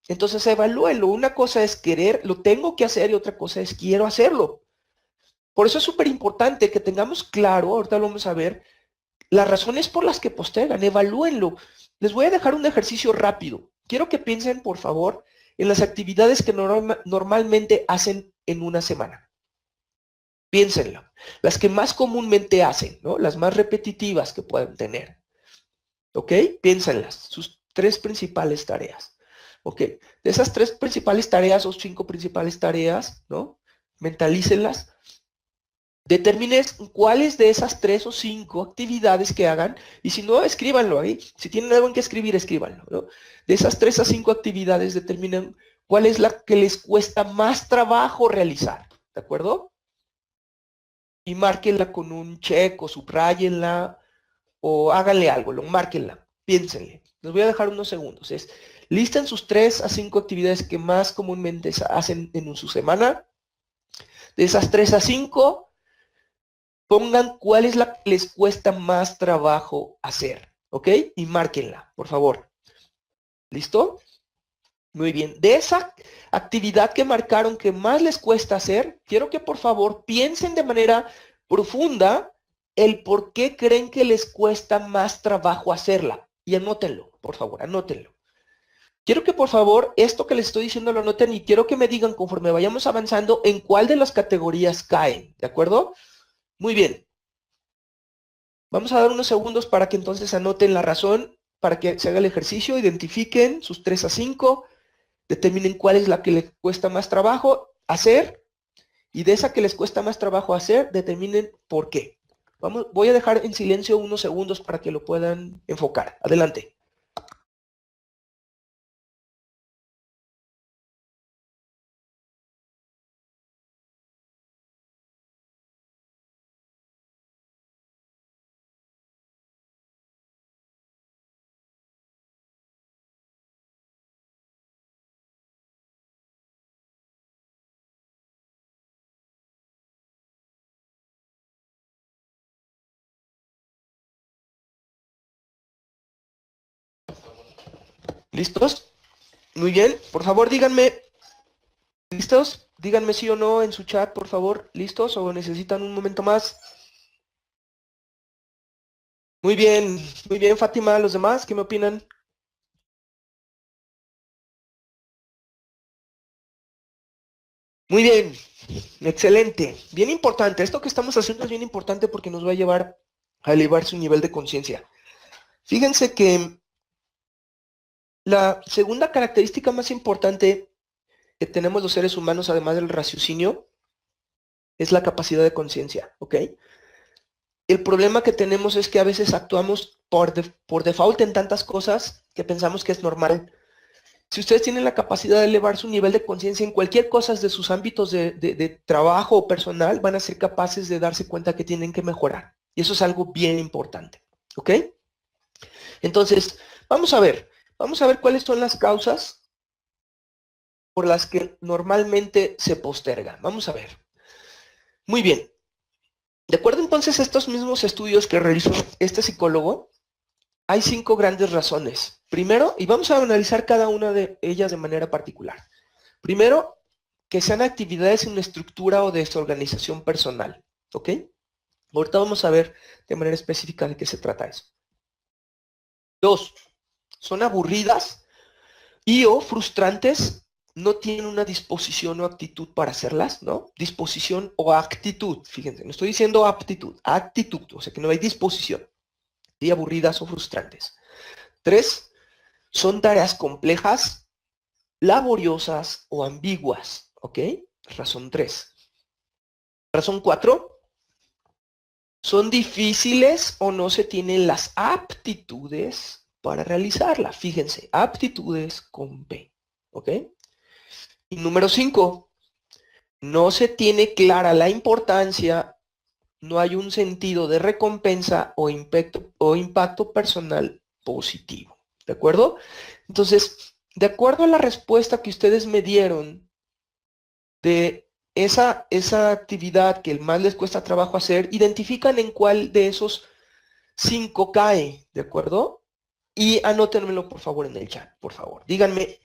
Entonces evalúenlo. Una cosa es querer, lo tengo que hacer y otra cosa es quiero hacerlo. Por eso es súper importante que tengamos claro, ahorita lo vamos a ver, las razones por las que postergan, evalúenlo. Les voy a dejar un ejercicio rápido. Quiero que piensen, por favor, en las actividades que normalmente hacen en una semana. Piénsenlo. Las que más comúnmente hacen, ¿no? Las más repetitivas que pueden tener. ¿Ok? Piénsenlas. Sus 3 principales tareas. ¿Ok? De esas 3 principales tareas o 5 principales tareas, ¿no? Mentalícenlas. Determinen cuáles de esas 3 o 5 actividades que hagan, y si no, escríbanlo ahí. Si tienen algo en que escribir, escríbanlo, ¿no? De esas 3 a 5 actividades, determinen cuál es la que les cuesta más trabajo realizar, ¿de acuerdo? Y márquenla con un check o subrayenla o háganle algo, márquenla, piénsenle. Les voy a dejar unos segundos. Listen sus 3 a 5 actividades que más comúnmente hacen en su semana. De esas 3 a 5, pongan cuál es la que les cuesta más trabajo hacer, ¿ok? Y márquenla, por favor. ¿Listo? Muy bien. De esa actividad que marcaron que más les cuesta hacer, quiero que por favor piensen de manera profunda el por qué creen que les cuesta más trabajo hacerla. Y anótenlo, por favor, anótenlo. Quiero que por favor esto que les estoy diciendo lo anoten y quiero que me digan conforme vayamos avanzando en cuál de las categorías caen, ¿de acuerdo? Muy bien. Vamos a dar unos segundos para que entonces anoten la razón, para que se haga el ejercicio, identifiquen sus 3 a 5, determinen cuál es la que les cuesta más trabajo hacer, y de esa que les cuesta más trabajo hacer, determinen por qué. Voy a dejar en silencio unos segundos para que lo puedan enfocar. Adelante. ¿Listos? Muy bien. Por favor, díganme. ¿Listos? Díganme sí o no en su chat, por favor. ¿Listos? ¿O necesitan un momento más? Muy bien, Fátima. ¿Los demás qué me opinan? Muy bien, excelente. Bien importante. Esto que estamos haciendo es bien importante porque nos va a llevar a elevar su nivel de conciencia. Fíjense que la segunda característica más importante que tenemos los seres humanos, además del raciocinio, es la capacidad de conciencia, ¿ok? El problema que tenemos es que a veces actuamos por default en tantas cosas que pensamos que es normal. Si ustedes tienen la capacidad de elevar su nivel de conciencia en cualquier cosa de sus ámbitos de trabajo o personal, van a ser capaces de darse cuenta que tienen que mejorar. Y eso es algo bien importante, ¿ok? Entonces, vamos a ver cuáles son las causas por las que normalmente se postergan. Vamos a ver. Muy bien. De acuerdo entonces a estos mismos estudios que realizó este psicólogo, hay 5 grandes razones. Primero, y vamos a analizar cada una de ellas de manera particular. Primero, que sean actividades sin estructura o desorganización personal, ¿ok? Ahorita vamos a ver de manera específica de qué se trata eso. 2, son aburridas y o frustrantes, no tienen una disposición o actitud para hacerlas, ¿no? Disposición o actitud, fíjense, no estoy diciendo aptitud, actitud, o sea que no hay disposición. Y aburridas o frustrantes. 3, son tareas complejas, laboriosas o ambiguas, ¿ok? Razón 3. Razón 4, son difíciles o no se tienen las aptitudes para realizarla. Fíjense, aptitudes con P, ¿ok? Y número 5, no se tiene clara la importancia, no hay un sentido de recompensa o impacto personal positivo, ¿de acuerdo? Entonces, de acuerdo a la respuesta que ustedes me dieron de esa actividad que más les cuesta trabajo hacer, identifican en cuál de esos 5 cae, ¿de acuerdo? Y anótenmelo por favor en el chat, por favor. Díganme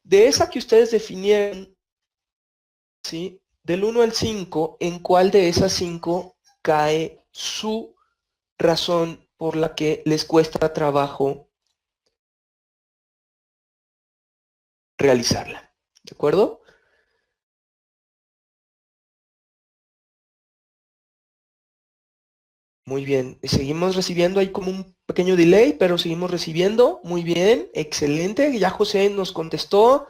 De esa que ustedes definieron, ¿sí? Del 1 al 5, ¿en cuál de esas 5 cae su razón por la que les cuesta trabajo realizarla? ¿De acuerdo? Muy bien. Seguimos recibiendo, hay como un pequeño delay, pero seguimos recibiendo. Muy bien, excelente. Ya José nos contestó.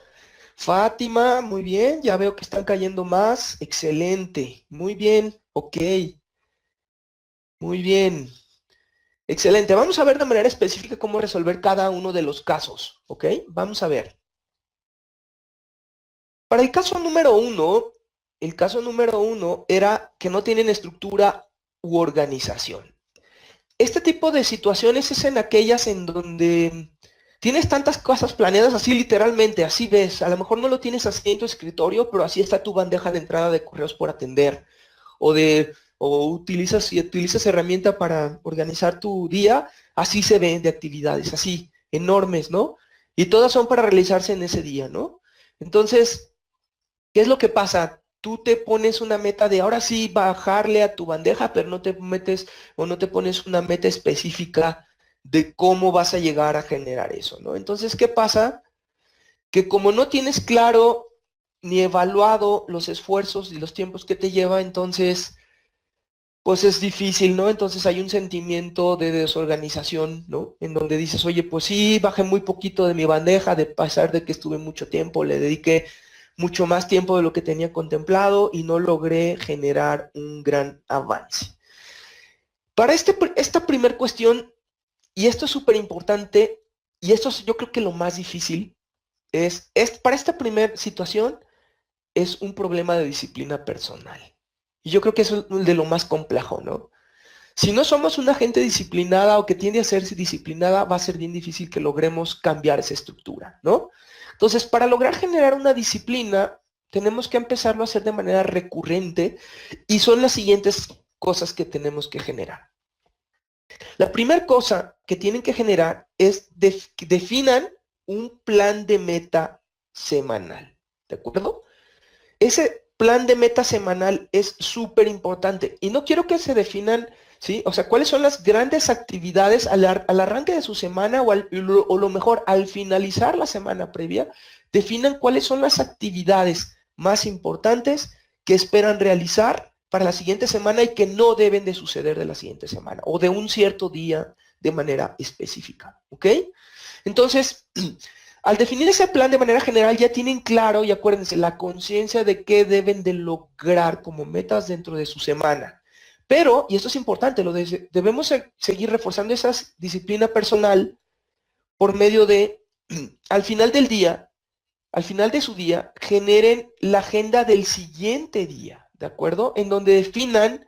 Fátima, muy bien. Ya veo que están cayendo más. Excelente. Muy bien. Ok. Muy bien. Excelente. Vamos a ver de manera específica cómo resolver cada uno de los casos. ¿Ok? Vamos a ver. Para el caso número uno era que no tienen estructura u organización. Este tipo de situaciones es en aquellas en donde tienes tantas cosas planeadas así literalmente, así ves. A lo mejor no lo tienes así en tu escritorio, pero así está tu bandeja de entrada de correos por atender. O utilizas herramienta para organizar tu día, así se ven de actividades, así, enormes, ¿no? Y todas son para realizarse en ese día, ¿no? Entonces, ¿qué es lo que pasa? Tú te pones una meta de ahora sí bajarle a tu bandeja, pero no te metes o no te pones una meta específica de cómo vas a llegar a generar eso, ¿no? Entonces, ¿qué pasa? Que como no tienes claro ni evaluado los esfuerzos y los tiempos que te lleva, entonces, pues es difícil, ¿no? Entonces hay un sentimiento de desorganización, ¿no? En donde dices, oye, pues sí, bajé muy poquito de mi bandeja, de pesar de que estuve mucho tiempo, le dediqué mucho más tiempo de lo que tenía contemplado y no logré generar un gran avance. Para esta primera cuestión, y esto es súper importante, y esto es yo creo que lo más difícil, para esta primera situación es un problema de disciplina personal. Y yo creo que eso es de lo más complejo, ¿no? Si no somos una gente disciplinada o que tiende a ser disciplinada, va a ser bien difícil que logremos cambiar esa estructura, ¿no? Entonces, para lograr generar una disciplina, tenemos que empezarlo a hacer de manera recurrente y son las siguientes cosas que tenemos que generar. La primera cosa que tienen que generar es que definan un plan de meta semanal, ¿de acuerdo? Ese plan de meta semanal es súper importante y no quiero que se definan, ¿sí? O sea, cuáles son las grandes actividades al arranque de su semana o lo mejor al finalizar la semana previa, definan cuáles son las actividades más importantes que esperan realizar para la siguiente semana y que no deben de suceder de la siguiente semana o de un cierto día de manera específica, ¿ok? Entonces, al definir ese plan de manera general ya tienen claro, y acuérdense, la conciencia de qué deben de lograr como metas dentro de su semana. Pero, y esto es importante, debemos seguir reforzando esa disciplina personal por medio de, al final del día, al final de su día, generen la agenda del siguiente día, ¿de acuerdo? En donde definan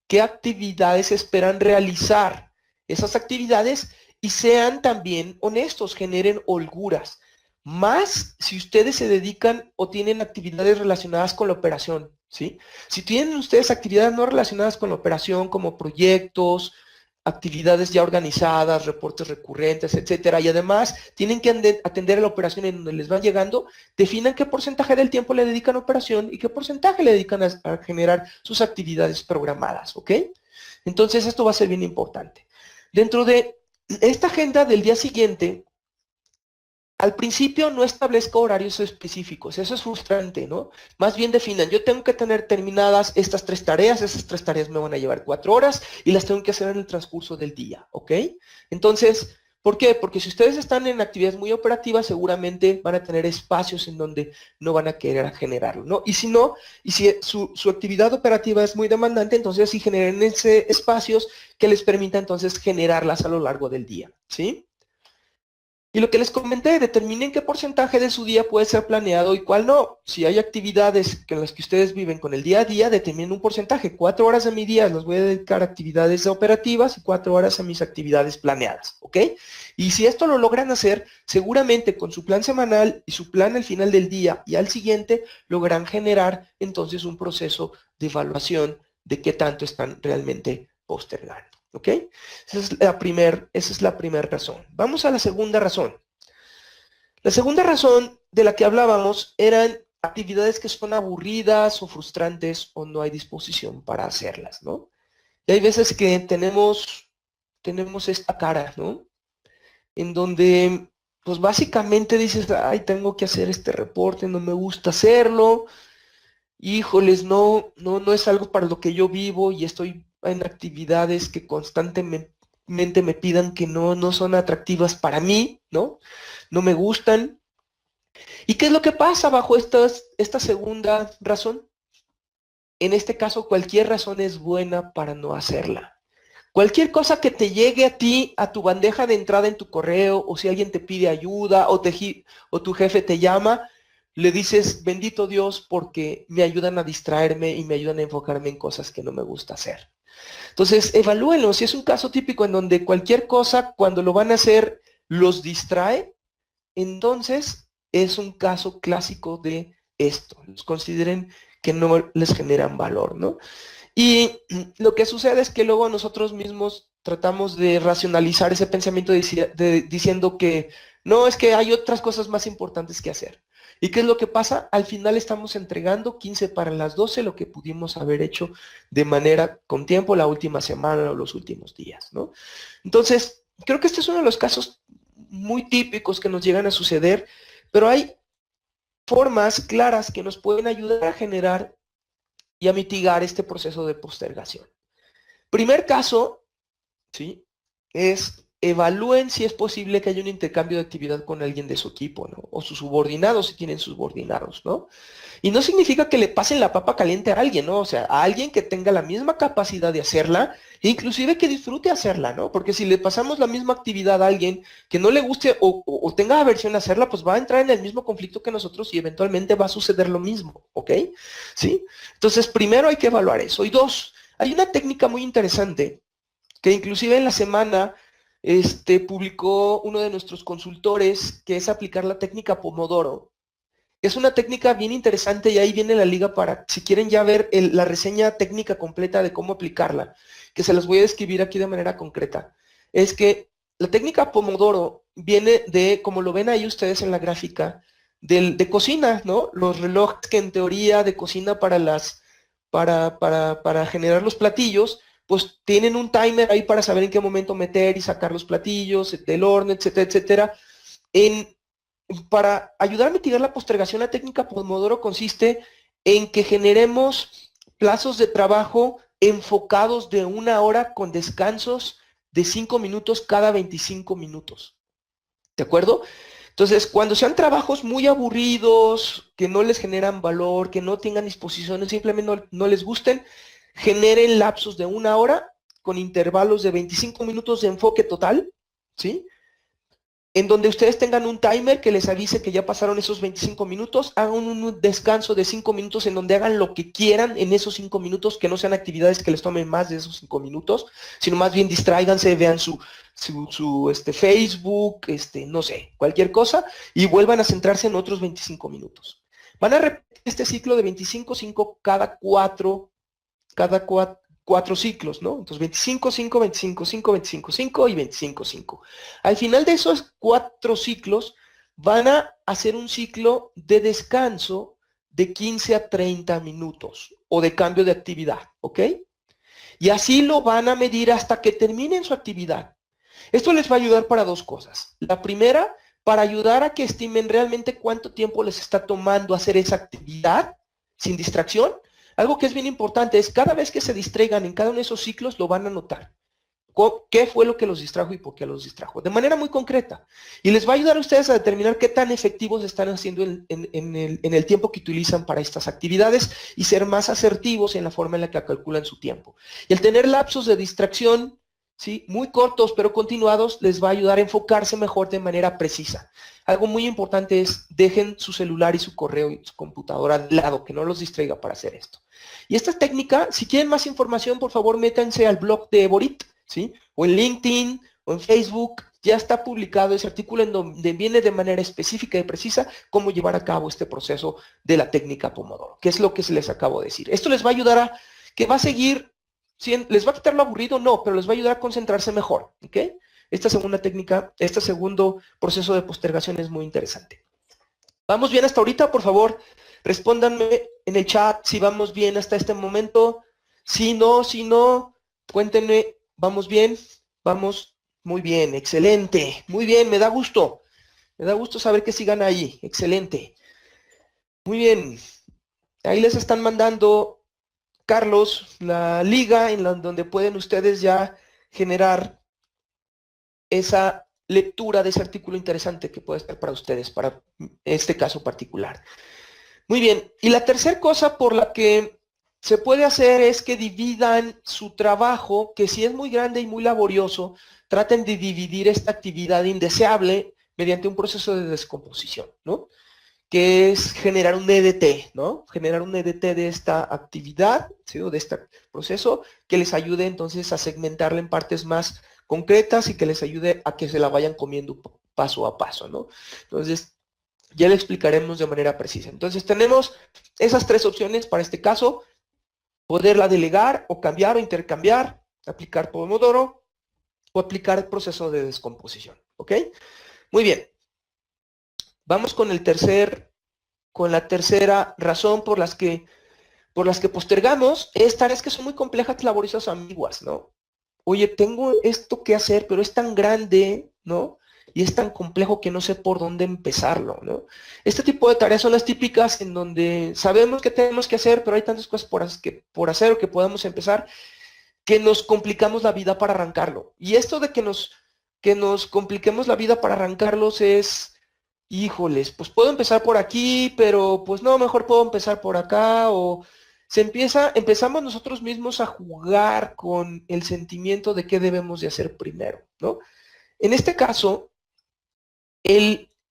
qué actividades esperan realizar. Esas actividades y sean también honestos, generen holguras. Más si ustedes se dedican o tienen actividades relacionadas con la operación, ¿sí? Si tienen ustedes actividades no relacionadas con la operación, como proyectos, actividades ya organizadas, reportes recurrentes, etcétera, y además tienen que atender a la operación en donde les van llegando, definan qué porcentaje del tiempo le dedican a operación y qué porcentaje le dedican a generar sus actividades programadas, ¿ok? Entonces esto va a ser bien importante. Dentro de esta agenda del día siguiente, al principio no establezco horarios específicos, eso es frustrante, ¿no? Más bien definan, yo tengo que tener terminadas estas 3 tareas, esas 3 tareas me van a llevar 4 horas y las tengo que hacer en el transcurso del día, ¿ok? Entonces, ¿por qué? Porque si ustedes están en actividades muy operativas, seguramente van a tener espacios en donde no van a querer generarlo, ¿no? Y si no, y si su actividad operativa es muy demandante, entonces sí generen espacios que les permita entonces generarlas a lo largo del día, ¿sí? Y lo que les comenté, determinen qué porcentaje de su día puede ser planeado y cuál no. Si hay actividades en las que ustedes viven con el día a día, determinen un porcentaje. 4 horas de mi día las voy a dedicar a actividades operativas y 4 horas a mis actividades planeadas, ¿ok? Y si esto lo logran hacer, seguramente con su plan semanal y su plan al final del día y al siguiente, logran generar entonces un proceso de evaluación de qué tanto están realmente postergando. ¿Ok? Esa es la primera razón. Vamos a la segunda razón. La segunda razón de la que hablábamos eran actividades que son aburridas o frustrantes o no hay disposición para hacerlas, ¿no? Y hay veces que tenemos esta cara, ¿no? En donde, pues básicamente dices, ay, tengo que hacer este reporte, no me gusta hacerlo, híjoles, no es algo para lo que yo vivo y estoy en actividades que constantemente me pidan que no son atractivas para mí, ¿no? No me gustan. ¿Y qué es lo que pasa bajo esta segunda razón? En este caso, cualquier razón es buena para no hacerla. Cualquier cosa que te llegue a ti, a tu bandeja de entrada en tu correo, o si alguien te pide ayuda, o tu jefe te llama, le dices, bendito Dios, porque me ayudan a distraerme y me ayudan a enfocarme en cosas que no me gusta hacer. Entonces, evalúenlo. Si es un caso típico en donde cualquier cosa, cuando lo van a hacer, los distrae, entonces es un caso clásico de esto. Los consideren que no les generan valor, ¿no? Y lo que sucede es que luego nosotros mismos tratamos de racionalizar ese pensamiento diciendo que no, es que hay otras cosas más importantes que hacer. ¿Y qué es lo que pasa? Al final estamos entregando 15 para las 12 lo que pudimos haber hecho de manera con tiempo la última semana o los últimos días, ¿no? Entonces, creo que este es uno de los casos muy típicos que nos llegan a suceder, pero hay formas claras que nos pueden ayudar a generar y a mitigar este proceso de postergación. Primer caso, ¿sí? Es evalúen si es posible que haya un intercambio de actividad con alguien de su equipo, ¿no? O sus subordinados, si tienen subordinados, ¿no? Y no significa que le pasen la papa caliente a alguien, ¿no? O sea, a alguien que tenga la misma capacidad de hacerla, e inclusive que disfrute hacerla, ¿no? Porque si le pasamos la misma actividad a alguien que no le guste o tenga aversión a hacerla, pues va a entrar en el mismo conflicto que nosotros y eventualmente va a suceder lo mismo, ¿ok? ¿Sí? Entonces, primero hay que evaluar eso. Y dos, hay una técnica muy interesante que inclusive en la semana publicó uno de nuestros consultores, que es aplicar la técnica Pomodoro. Es una técnica bien interesante y ahí viene la liga para, si quieren ya ver la reseña técnica completa de cómo aplicarla, que se las voy a describir aquí de manera concreta. Es que la técnica Pomodoro viene de, como lo ven ahí ustedes en la gráfica, de cocina, ¿no? Los relojes que en teoría de cocina para generar los platillos, pues tienen un timer ahí para saber en qué momento meter y sacar los platillos del horno, etcétera, etcétera. Para ayudar a mitigar la postergación, la técnica Pomodoro consiste en que generemos plazos de trabajo enfocados de 1 hora con descansos de 5 minutos cada 25 minutos. ¿De acuerdo? Entonces, cuando sean trabajos muy aburridos, que no les generan valor, que no tengan disposiciones, simplemente no les gusten, generen lapsos de 1 hora con intervalos de 25 minutos de enfoque total, ¿sí? En donde ustedes tengan un timer que les avise que ya pasaron esos 25 minutos, hagan un descanso de 5 minutos en donde hagan lo que quieran en esos 5 minutos, que no sean actividades que les tomen más de esos 5 minutos, sino más bien distráiganse, vean su Facebook, no sé, cualquier cosa, y vuelvan a centrarse en otros 25 minutos. Van a repetir este ciclo de 25, 5 cada cuatro ciclos, ¿no? Entonces 25, 5, 25, 5, 25, 5 y 25, 5. Al final de esos 4 ciclos van a hacer un ciclo de descanso de 15 a 30 minutos o de cambio de actividad, ¿ok? Y así lo van a medir hasta que terminen su actividad. Esto les va a ayudar para 2 cosas. La primera, para ayudar a que estimen realmente cuánto tiempo les está tomando hacer esa actividad sin distracción. Algo que es bien importante es cada vez que se distraigan en cada uno de esos ciclos lo van a notar. ¿Qué fue lo que los distrajo y por qué los distrajo? De manera muy concreta. Y les va a ayudar a ustedes a determinar qué tan efectivos están haciendo en el tiempo que utilizan para estas actividades y ser más asertivos en la forma en la que calculan su tiempo. Y el tener lapsos de distracción, ¿sí? Muy cortos pero continuados, les va a ayudar a enfocarse mejor de manera precisa. Algo muy importante es dejen su celular y su correo y su computadora al lado, que no los distraiga para hacer esto. Y esta técnica, si quieren más información, por favor métanse al blog de Eborit, ¿sí? O en LinkedIn o en Facebook, ya está publicado ese artículo en donde viene de manera específica y precisa cómo llevar a cabo este proceso de la técnica Pomodoro, que es lo que se les acabo de decir. Esto les va a ayudar a que va a seguir, ¿les va a quitar lo aburrido? No, pero les va a ayudar a concentrarse mejor, ¿ok? esta segunda técnica, este segundo proceso de postergación es muy interesante. ¿Vamos bien hasta ahorita? Por favor, respóndanme en el chat si vamos bien hasta este momento. Si no, cuéntenme, ¿vamos bien? Vamos muy bien, excelente. Muy bien, me da gusto. Me da gusto saber que sigan ahí. Excelente. Muy bien. Ahí les están mandando, Carlos, la liga donde pueden ustedes ya generar esa lectura de ese artículo interesante que puede estar para ustedes, para este caso particular. Muy bien, y la tercera cosa por la que se puede hacer es que dividan su trabajo, que si es muy grande y muy laborioso, traten de dividir esta actividad indeseable mediante un proceso de descomposición, ¿no? Que es generar un EDT, ¿no? Generar un EDT de esta actividad, ¿sí? O de este proceso, que les ayude entonces a segmentarla en partes más concretas y que les ayude a que se la vayan comiendo paso a paso, ¿no? Entonces, ya le explicaremos de manera precisa. Entonces, tenemos esas tres opciones para este caso: poderla delegar o cambiar o intercambiar, aplicar Pomodoro o aplicar el proceso de descomposición, ¿ok? Muy bien. Vamos con la tercera razón por las que postergamos, es tareas que son muy complejas, laboriosas o ambiguas, ¿no? Oye, tengo esto que hacer, pero es tan grande, ¿no? Y es tan complejo que no sé por dónde empezarlo, ¿no? Este tipo de tareas son las típicas en donde sabemos que tenemos que hacer, pero hay tantas cosas por hacer o que podemos empezar, que nos complicamos la vida para arrancarlo. Y esto de que nos compliquemos la vida para arrancarlos es, híjoles, pues puedo empezar por aquí, pero pues no, mejor puedo empezar por acá, o empezamos nosotros mismos a jugar con el sentimiento de qué debemos de hacer primero, ¿no? En este caso,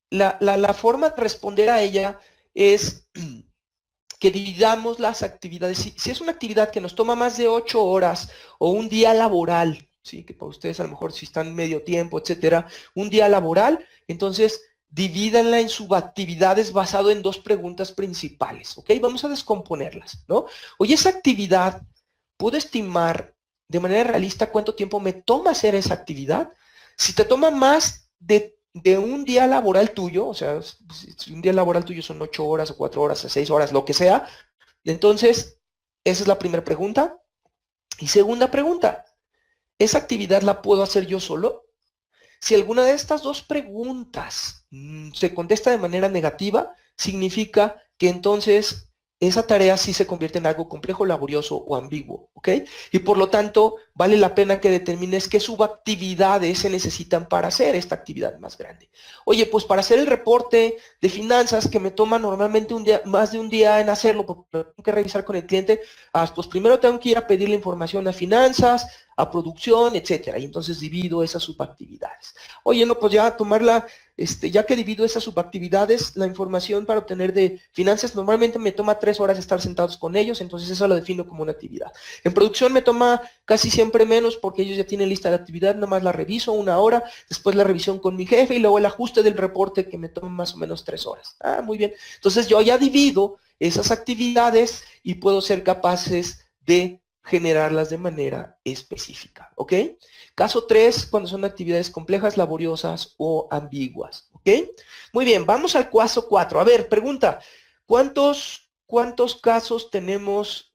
la forma de responder a ella es que dividamos las actividades. Si es una actividad que nos toma más de 8 horas o un día laboral, ¿sí? Que para ustedes a lo mejor si están medio tiempo, etcétera, un día laboral, entonces divídanla en subactividades basado en dos preguntas principales, ¿ok? Vamos a descomponerlas, ¿no? Oye, esa actividad, ¿puedo estimar de manera realista cuánto tiempo me toma hacer esa actividad? Si te toma más de un día laboral tuyo, o sea, si un día laboral tuyo son 8 horas o 4 horas o 6 horas, lo que sea, entonces, esa es la primera pregunta. Y segunda pregunta, ¿esa actividad la puedo hacer yo solo? Si alguna de estas dos preguntas se contesta de manera negativa, significa que entonces esa tarea sí se convierte en algo complejo, laborioso o ambiguo, ¿ok? Y por lo tanto, vale la pena que determines qué subactividades se necesitan para hacer esta actividad más grande. Oye, pues para hacer el reporte de finanzas que me toma normalmente más de un día en hacerlo, porque tengo que revisar con el cliente, pues primero tengo que ir a pedir la información a finanzas, a producción, etcétera, y entonces divido esas subactividades. Oye, no, pues ya ya que divido esas subactividades, la información para obtener de finanzas normalmente me toma 3 horas estar sentados con ellos, entonces eso lo defino como una actividad. En producción me toma casi siempre menos porque ellos ya tienen lista de actividad, nada más la reviso 1 hora, después la revisión con mi jefe y luego el ajuste del reporte que me toma más o menos 3 horas. Muy bien. Entonces yo ya divido esas actividades y puedo ser capaces de generarlas de manera específica, ¿ok? Caso 3, cuando son actividades complejas, laboriosas o ambiguas, ¿ok? Muy bien, vamos al caso 4. A ver, pregunta, ¿cuántos casos tenemos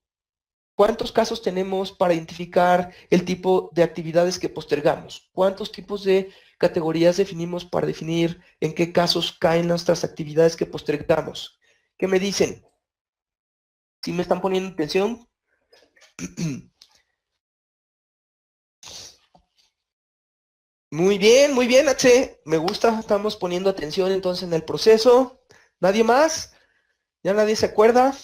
para identificar el tipo de actividades que postergamos? ¿Cuántos tipos de categorías definimos para definir en qué casos caen nuestras actividades que postergamos? ¿Qué me dicen? ¿Sí me están poniendo atención? Muy bien, H. Me gusta, estamos poniendo atención entonces en el proceso. ¿Nadie más? ¿Ya nadie se acuerda?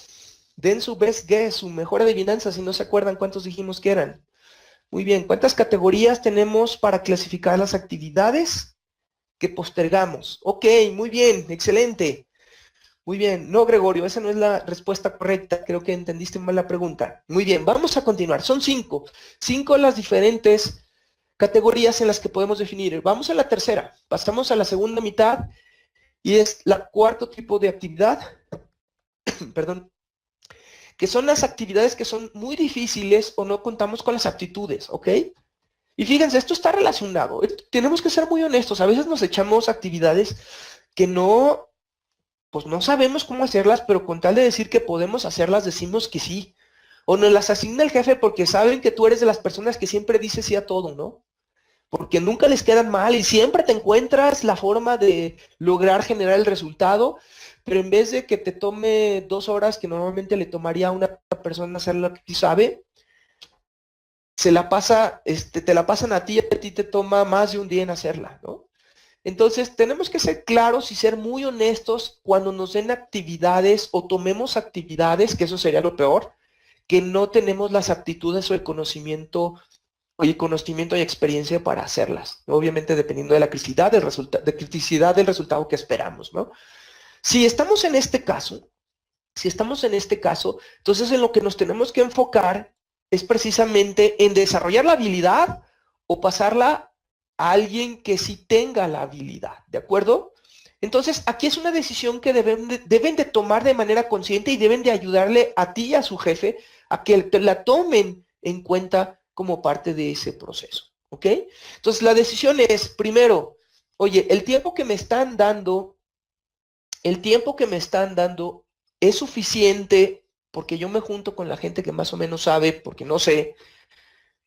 Den su best guess, su mejor adivinanza, si no se acuerdan cuántos dijimos que eran. Muy bien, ¿cuántas categorías tenemos para clasificar las actividades que postergamos? Ok, muy bien, excelente. Muy bien, no, Gregorio, esa no es la respuesta correcta, creo que entendiste mal la pregunta. Muy bien, vamos a continuar, son 5. 5 las diferentes categorías en las que podemos definir. Vamos a la tercera, pasamos a la segunda mitad y es la cuarto tipo de actividad, perdón, que son las actividades que son muy difíciles o no contamos con las aptitudes, ¿ok? Y fíjense, esto está relacionado. Tenemos que ser muy honestos. A veces nos echamos actividades que no, pues no sabemos cómo hacerlas, pero con tal de decir que podemos hacerlas, decimos que sí. O nos las asigna el jefe porque saben que tú eres de las personas que siempre dices sí a todo, ¿no? Porque nunca les quedan mal y siempre te encuentras la forma de lograr generar el resultado, pero en vez de que te tome 2 horas que normalmente le tomaría a una persona hacer lo que sí sabe, se la pasa, te la pasan a ti y a ti te toma más de un día en hacerla, ¿no? Entonces tenemos que ser claros y ser muy honestos cuando nos den actividades o tomemos actividades, que eso sería lo peor, que no tenemos las aptitudes o el conocimiento y experiencia para hacerlas. Obviamente dependiendo de la criticidad del resultado que esperamos, ¿no? Si estamos en este caso, entonces en lo que nos tenemos que enfocar es precisamente en desarrollar la habilidad o pasarla a alguien que sí tenga la habilidad, ¿de acuerdo? Entonces, aquí es una decisión que deben de tomar de manera consciente y deben de ayudarle a ti y a su jefe a que la tomen en cuenta como parte de ese proceso, ¿ok? Entonces, la decisión es, primero, oye, el tiempo que me están dando es suficiente porque yo me junto con la gente que más o menos sabe, porque no sé,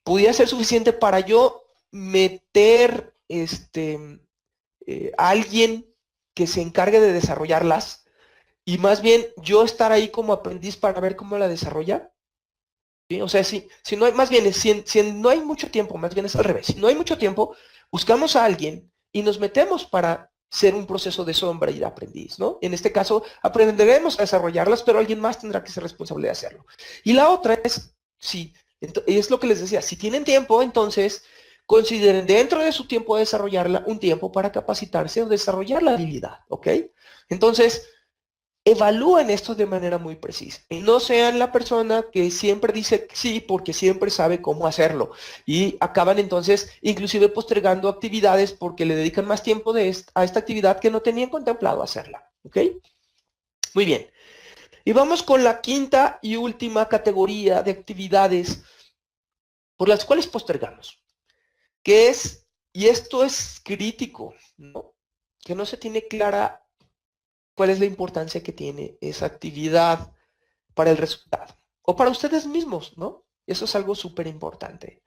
pudiera ser suficiente para yo meter a alguien que se encargue de desarrollarlas y más bien yo estar ahí como aprendiz para ver cómo la desarrolla. ¿Sí? O sea, si no hay, más bien, si no hay mucho tiempo, más bien es al revés, si no hay mucho tiempo, buscamos a alguien y nos metemos para ser un proceso de sombra y de aprendiz, ¿no? En este caso, aprenderemos a desarrollarlas, pero alguien más tendrá que ser responsable de hacerlo. Y la otra es, sí, es lo que les decía, si tienen tiempo, entonces consideren dentro de su tiempo de desarrollarla un tiempo para capacitarse o desarrollar la habilidad, ¿ok? Entonces, evalúen esto de manera muy precisa y no sean la persona que siempre dice sí porque siempre sabe cómo hacerlo y acaban entonces inclusive postergando actividades porque le dedican más tiempo a esta actividad que no tenían contemplado hacerla, ¿ok? Muy bien. Y vamos con la quinta y última categoría de actividades por las cuales postergamos, que es, y esto es crítico, ¿no? Que no se tiene clara cuál es la importancia que tiene esa actividad para el resultado o para ustedes mismos, ¿no? Eso es algo súper importante.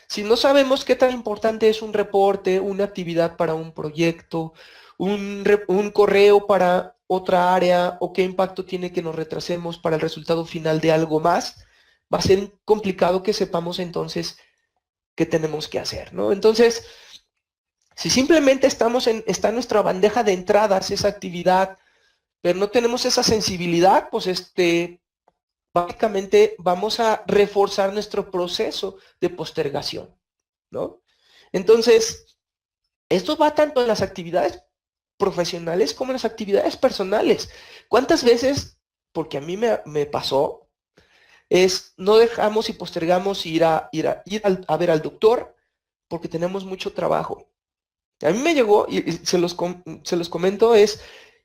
Si no sabemos qué tan importante es un reporte, una actividad para un proyecto, un correo para otra área o qué impacto tiene que nos retrasemos para el resultado final de algo más, va a ser complicado que sepamos entonces qué tenemos que hacer, ¿no? Entonces, si simplemente está en nuestra bandeja de entradas esa actividad, pero no tenemos esa sensibilidad, pues básicamente vamos a reforzar nuestro proceso de postergación, ¿no? Entonces, esto va tanto en las actividades profesionales como en las actividades personales. ¿Cuántas veces, porque a mí me pasó, no dejamos y postergamos ir a ver al doctor porque tenemos mucho trabajo? A mí me llegó, y se los comento,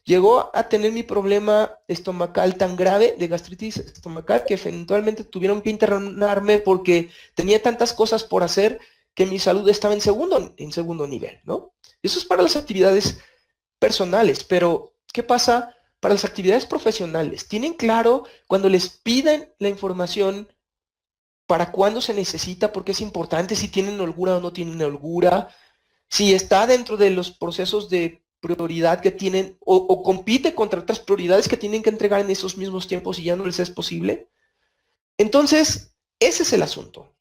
llegó a tener mi problema estomacal tan grave de gastritis estomacal que eventualmente tuvieron que internarme porque tenía tantas cosas por hacer que mi salud estaba en segundo nivel, ¿no? Eso es para las actividades personales, pero ¿qué pasa para las actividades profesionales? ¿Tienen claro cuando les piden la información para cuándo se necesita, por qué es importante, si tienen holgura o no tienen holgura? Si está dentro de los procesos de prioridad que tienen o compite contra otras prioridades que tienen que entregar en esos mismos tiempos y ya no les es posible. Entonces, ese es el asunto.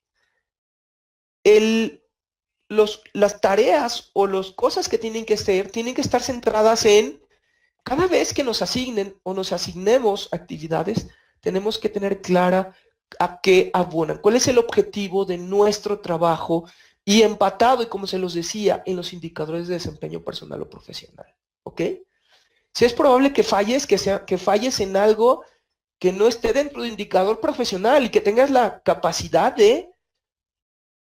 Las tareas o las cosas que tienen que hacer tienen que estar centradas en cada vez que nos asignen o nos asignemos actividades, tenemos que tener clara a qué abonan, cuál es el objetivo de nuestro trabajo y empatado, y como se los decía, en los indicadores de desempeño personal o profesional, ¿ok? Si es probable que falles en algo que no esté dentro del indicador profesional y que tengas la capacidad de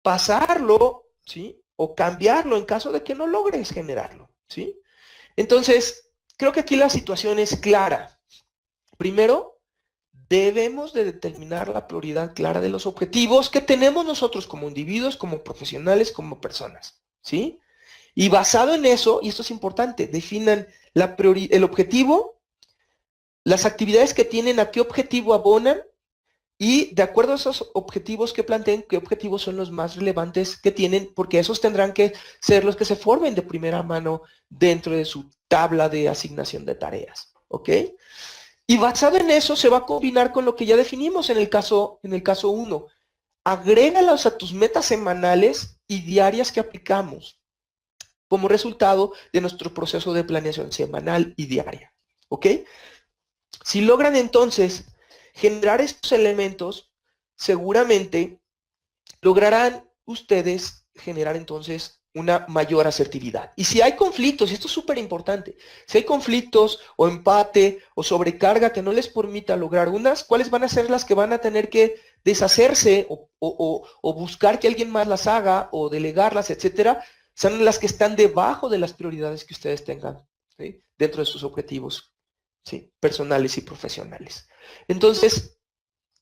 pasarlo, ¿sí? O cambiarlo en caso de que no logres generarlo, ¿sí? Entonces, creo que aquí la situación es clara. Primero, debemos de determinar la prioridad clara de los objetivos que tenemos nosotros como individuos, como profesionales, como personas, ¿sí? Y basado en eso, y esto es importante, definan el objetivo, las actividades que tienen, a qué objetivo abonan, y de acuerdo a esos objetivos que planteen, qué objetivos son los más relevantes que tienen, porque esos tendrán que ser los que se formen de primera mano dentro de su tabla de asignación de tareas, ¿ok? Y basado en eso se va a combinar con lo que ya definimos en el caso 1. Agrégalos a tus metas semanales y diarias que aplicamos como resultado de nuestro proceso de planeación semanal y diaria, ¿ok? Si logran entonces generar estos elementos, seguramente lograrán ustedes generar entonces una mayor asertividad. Y si hay conflictos, y esto es súper importante, si hay conflictos o empate o sobrecarga que no les permita lograr unas, ¿cuáles van a ser las que van a tener que deshacerse o buscar que alguien más las haga o delegarlas, etcétera? Son las que están debajo de las prioridades que ustedes tengan, ¿sí? Dentro de sus objetivos, ¿sí? Personales y profesionales. Entonces,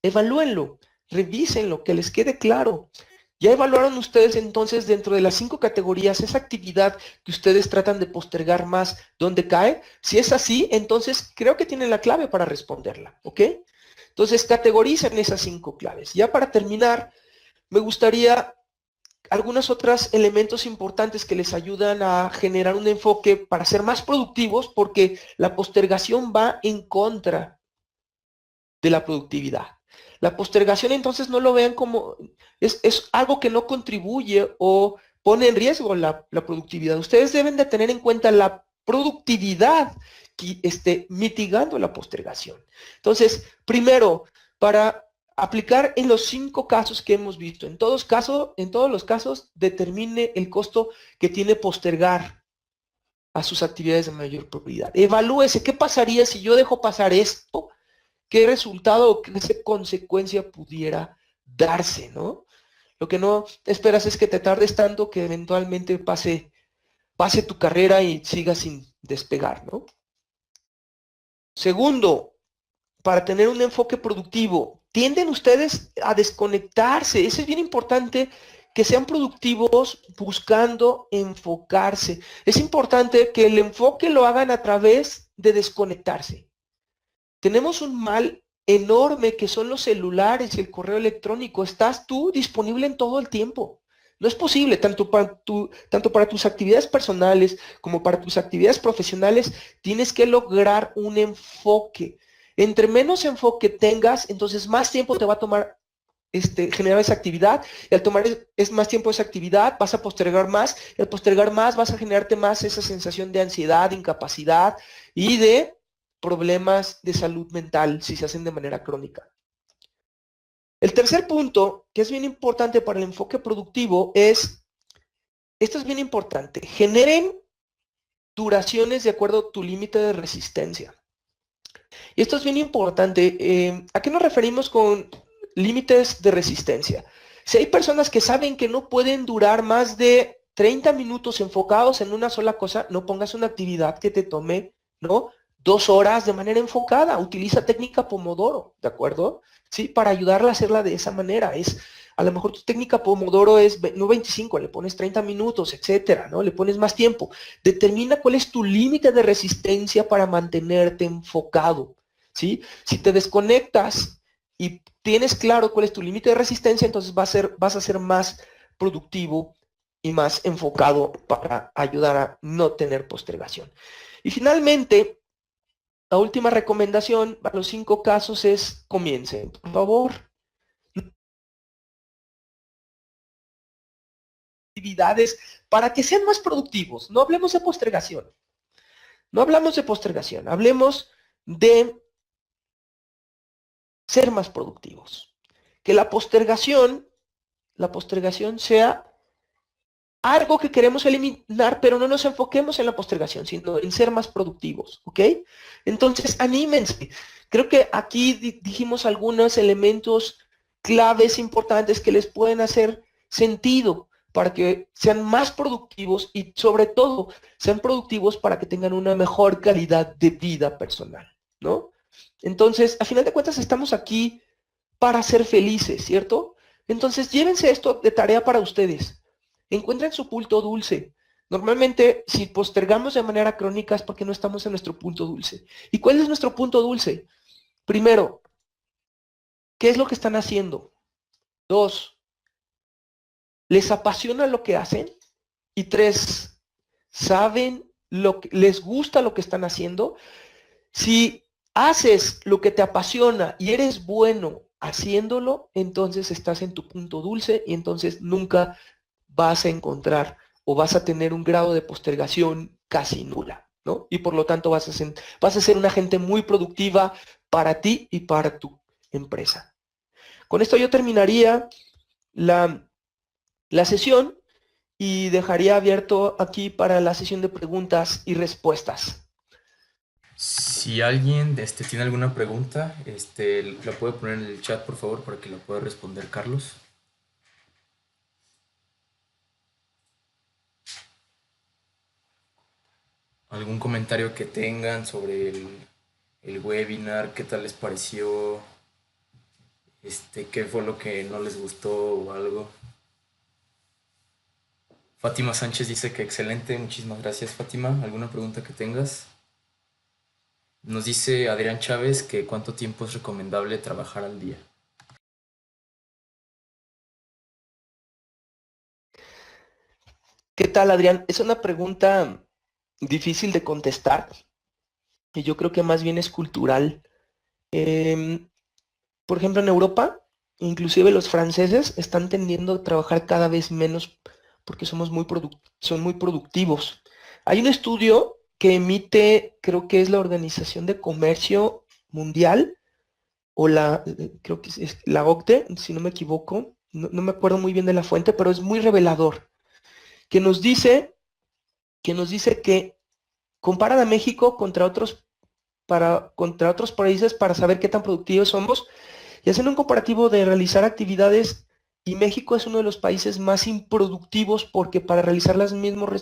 evalúenlo, revísenlo, que les quede claro. ¿Ya evaluaron ustedes entonces dentro de las 5 categorías esa actividad que ustedes tratan de postergar más, dónde cae? Si es así, entonces creo que tienen la clave para responderla, ¿ok? Entonces categoricen esas 5 claves. Ya para terminar, me gustaría algunos otros elementos importantes que les ayudan a generar un enfoque para ser más productivos, porque la postergación va en contra de la productividad. La postergación entonces no lo vean como, es algo que no contribuye o pone en riesgo la productividad. Ustedes deben de tener en cuenta la productividad que esté mitigando la postergación. Entonces, primero, para aplicar en los 5 casos que hemos visto, en todos los casos, determine el costo que tiene postergar a sus actividades de mayor prioridad. Evalúese qué pasaría si yo dejo pasar esto, qué resultado o qué consecuencia pudiera darse, ¿no? Lo que no esperas es que te tardes tanto que eventualmente pase tu carrera y sigas sin despegar, ¿no? Segundo, para tener un enfoque productivo, tienden ustedes a desconectarse. Eso es bien importante, que sean productivos buscando enfocarse. Es importante que el enfoque lo hagan a través de desconectarse. Tenemos un mal enorme que son los celulares y el correo electrónico. Estás tú disponible en todo el tiempo. No es posible, tanto para tus actividades personales como para tus actividades profesionales, tienes que lograr un enfoque. Entre menos enfoque tengas, entonces más tiempo te va a tomar generar esa actividad, y al tomar más tiempo esa actividad, vas a postergar más, y al postergar más vas a generarte más esa sensación de ansiedad, de incapacidad y de problemas de salud mental si se hacen de manera crónica. El tercer punto, que es bien importante para el enfoque productivo, esto es bien importante, generen duraciones de acuerdo a tu límite de resistencia. Y esto es bien importante. ¿A qué nos referimos con límites de resistencia? Si hay personas que saben que no pueden durar más de 30 minutos enfocados en una sola cosa, no pongas una actividad que te tome, ¿no?, 2 horas de manera enfocada. Utiliza técnica Pomodoro, ¿de acuerdo? Sí, para ayudarla a hacerla de esa manera. A lo mejor tu técnica Pomodoro es no 25, le pones 30 minutos, etcétera, ¿no? Le pones más tiempo. Determina cuál es tu límite de resistencia para mantenerte enfocado, ¿sí? Si te desconectas y tienes claro cuál es tu límite de resistencia, entonces vas a ser más productivo y más enfocado para ayudar a no tener postergación. Y finalmente, la última recomendación para los 5 casos es: comiencen, por favor. Actividades para que sean más productivos. No hablemos de postergación. No hablamos de postergación. Hablemos de ser más productivos. Que la postergación sea algo que queremos eliminar, pero no nos enfoquemos en la postergación, sino en ser más productivos, ¿ok? Entonces, anímense. Creo que aquí dijimos algunos elementos claves importantes que les pueden hacer sentido para que sean más productivos y, sobre todo, sean productivos para que tengan una mejor calidad de vida personal, ¿no? Entonces, a final de cuentas, estamos aquí para ser felices, ¿cierto? Entonces, llévense esto de tarea para ustedes. Encuentren su punto dulce. Normalmente, si postergamos de manera crónica es porque no estamos en nuestro punto dulce. ¿Y cuál es nuestro punto dulce? Primero, ¿qué es lo que están haciendo? Dos, ¿les apasiona lo que hacen? Y tres, ¿saben lo que les gusta lo que están haciendo? Si haces lo que te apasiona y eres bueno haciéndolo, entonces estás en tu punto dulce y entonces nunca vas a encontrar o vas a tener un grado de postergación casi nula, ¿no? Y por lo tanto vas a ser una gente muy productiva para ti y para tu empresa. Con esto yo terminaría la, la sesión y dejaría abierto aquí para la sesión de preguntas y respuestas. Si alguien tiene alguna pregunta, la puede poner en el chat, por favor, para que la pueda responder Carlos. ¿Algún comentario que tengan sobre el webinar? ¿Qué tal les pareció? ¿Qué fue lo que no les gustó o algo? Fátima Sánchez dice que excelente. Muchísimas gracias, Fátima. ¿Alguna pregunta que tengas? Nos dice Adrián Chávez que cuánto tiempo es recomendable trabajar al día. ¿Qué tal, Adrián? Es una pregunta difícil de contestar y yo creo que más bien es cultural. Por ejemplo, en Europa, inclusive los franceses están tendiendo a trabajar cada vez menos porque son muy productivos. Hay un estudio que emite, creo que es la Organización de Comercio Mundial, o creo que es la OCDE, si no me equivoco, no me acuerdo muy bien de la fuente, pero es muy revelador, que nos dice que comparan a México contra otros países para saber qué tan productivos somos y hacen un comparativo de realizar actividades y México es uno de los países más improductivos porque para realizar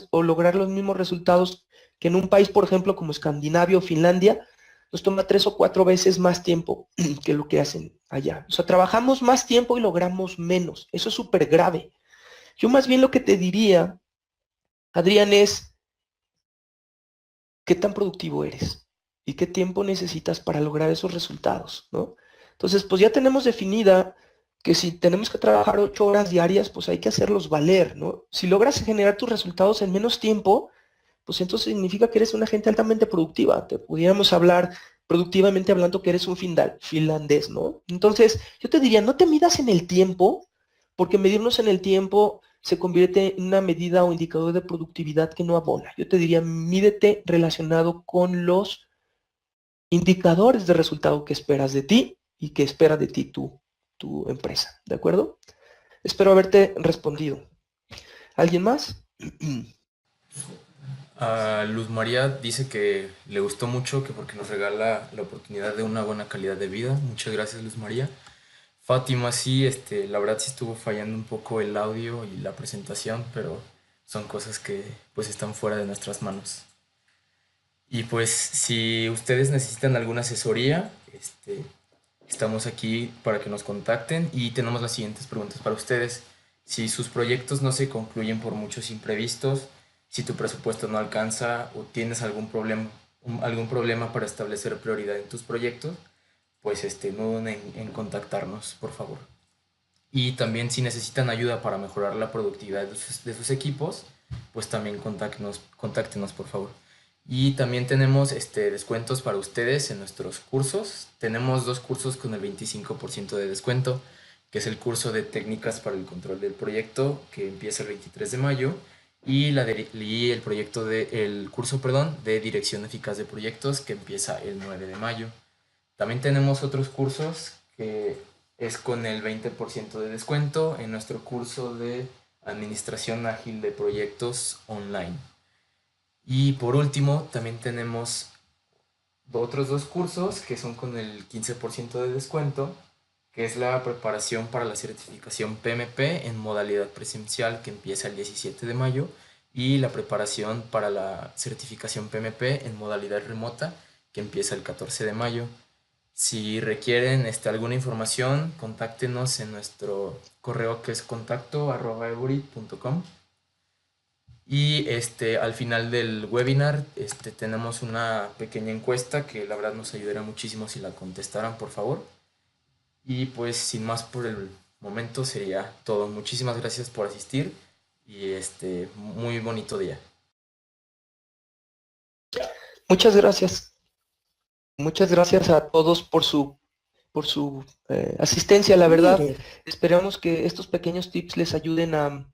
o lograr los mismos resultados que en un país, por ejemplo, como Escandinavia o Finlandia, nos toma 3 o 4 veces más tiempo que lo que hacen allá. O sea, trabajamos más tiempo y logramos menos. Eso es súper grave. Yo más bien lo que te diría, Adrián, es qué tan productivo eres y qué tiempo necesitas para lograr esos resultados, ¿no? Entonces, pues ya tenemos definida que si tenemos que trabajar 8 horas diarias, pues hay que hacerlos valer, ¿no? Si logras generar tus resultados en menos tiempo, pues entonces significa que eres una gente altamente productiva. Te pudiéramos hablar productivamente hablando que eres un finlandés, ¿no? Entonces, yo te diría, no te midas en el tiempo, porque medirnos en el tiempo se convierte en una medida o indicador de productividad que no abona. Yo te diría, mídete relacionado con los indicadores de resultado que esperas de ti y que espera de ti tu empresa, ¿de acuerdo? Espero haberte respondido. ¿Alguien más? Luz María dice que le gustó mucho, que porque nos regala la oportunidad de una buena calidad de vida. Muchas gracias, Luz María. Fátima, sí, la verdad sí estuvo fallando un poco el audio y la presentación, pero son cosas que pues están fuera de nuestras manos. Y pues si ustedes necesitan alguna asesoría, estamos aquí para que nos contacten y tenemos las siguientes preguntas para ustedes. Si sus proyectos no se concluyen por muchos imprevistos, si tu presupuesto no alcanza o tienes algún problema para establecer prioridad en tus proyectos, pues no duden en contactarnos, por favor. Y también si necesitan ayuda para mejorar la productividad de sus equipos, pues también contáctenos, por favor. Y también tenemos descuentos para ustedes en nuestros cursos. Tenemos 2 cursos con el 25% de descuento, que es el curso de técnicas para el control del proyecto, que empieza el 23 de mayo, y, el curso, perdón, de dirección eficaz de proyectos, que empieza el 9 de mayo. También tenemos otros cursos que es con el 20% de descuento en nuestro curso de administración ágil de proyectos online. Y por último, también tenemos otros 2 cursos que son con el 15% de descuento, que es la preparación para la certificación PMP en modalidad presencial, que empieza el 17 de mayo, y la preparación para la certificación PMP en modalidad remota, que empieza el 14 de mayo. Si requieren alguna información, contáctenos en nuestro correo que es contacto@ebury.com. Y al final del webinar tenemos una pequeña encuesta que la verdad nos ayudaría muchísimo si la contestaran, por favor. Y pues sin más por el momento sería todo. Muchísimas gracias por asistir y muy bonito día. Muchas gracias. Muchas gracias a todos por su asistencia, la verdad. Muted. Esperamos que estos pequeños tips les ayuden a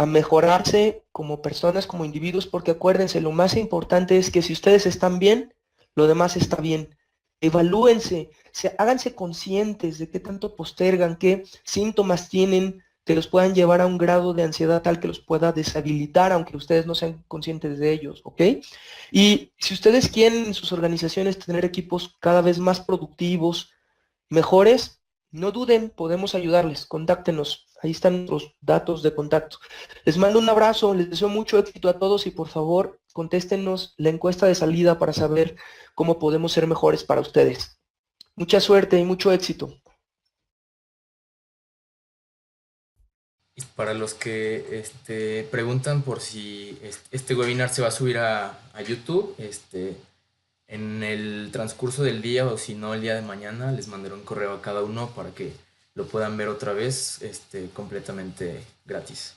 mejorarse como personas, como individuos, porque acuérdense, lo más importante es que si ustedes están bien, lo demás está bien. Evalúense, háganse conscientes de qué tanto postergan, qué síntomas tienen que los puedan llevar a un grado de ansiedad tal que los pueda deshabilitar, aunque ustedes no sean conscientes de ellos, ¿ok? Y si ustedes quieren en sus organizaciones tener equipos cada vez más productivos, mejores, no duden, podemos ayudarles, contáctenos, ahí están los datos de contacto. Les mando un abrazo, les deseo mucho éxito a todos y por favor contéstenos la encuesta de salida para saber cómo podemos ser mejores para ustedes. Mucha suerte y mucho éxito. Y para los que preguntan por si este webinar se va a subir a YouTube, en el transcurso del día o si no el día de mañana, les mandaré un correo a cada uno para que lo puedan ver otra vez completamente gratis.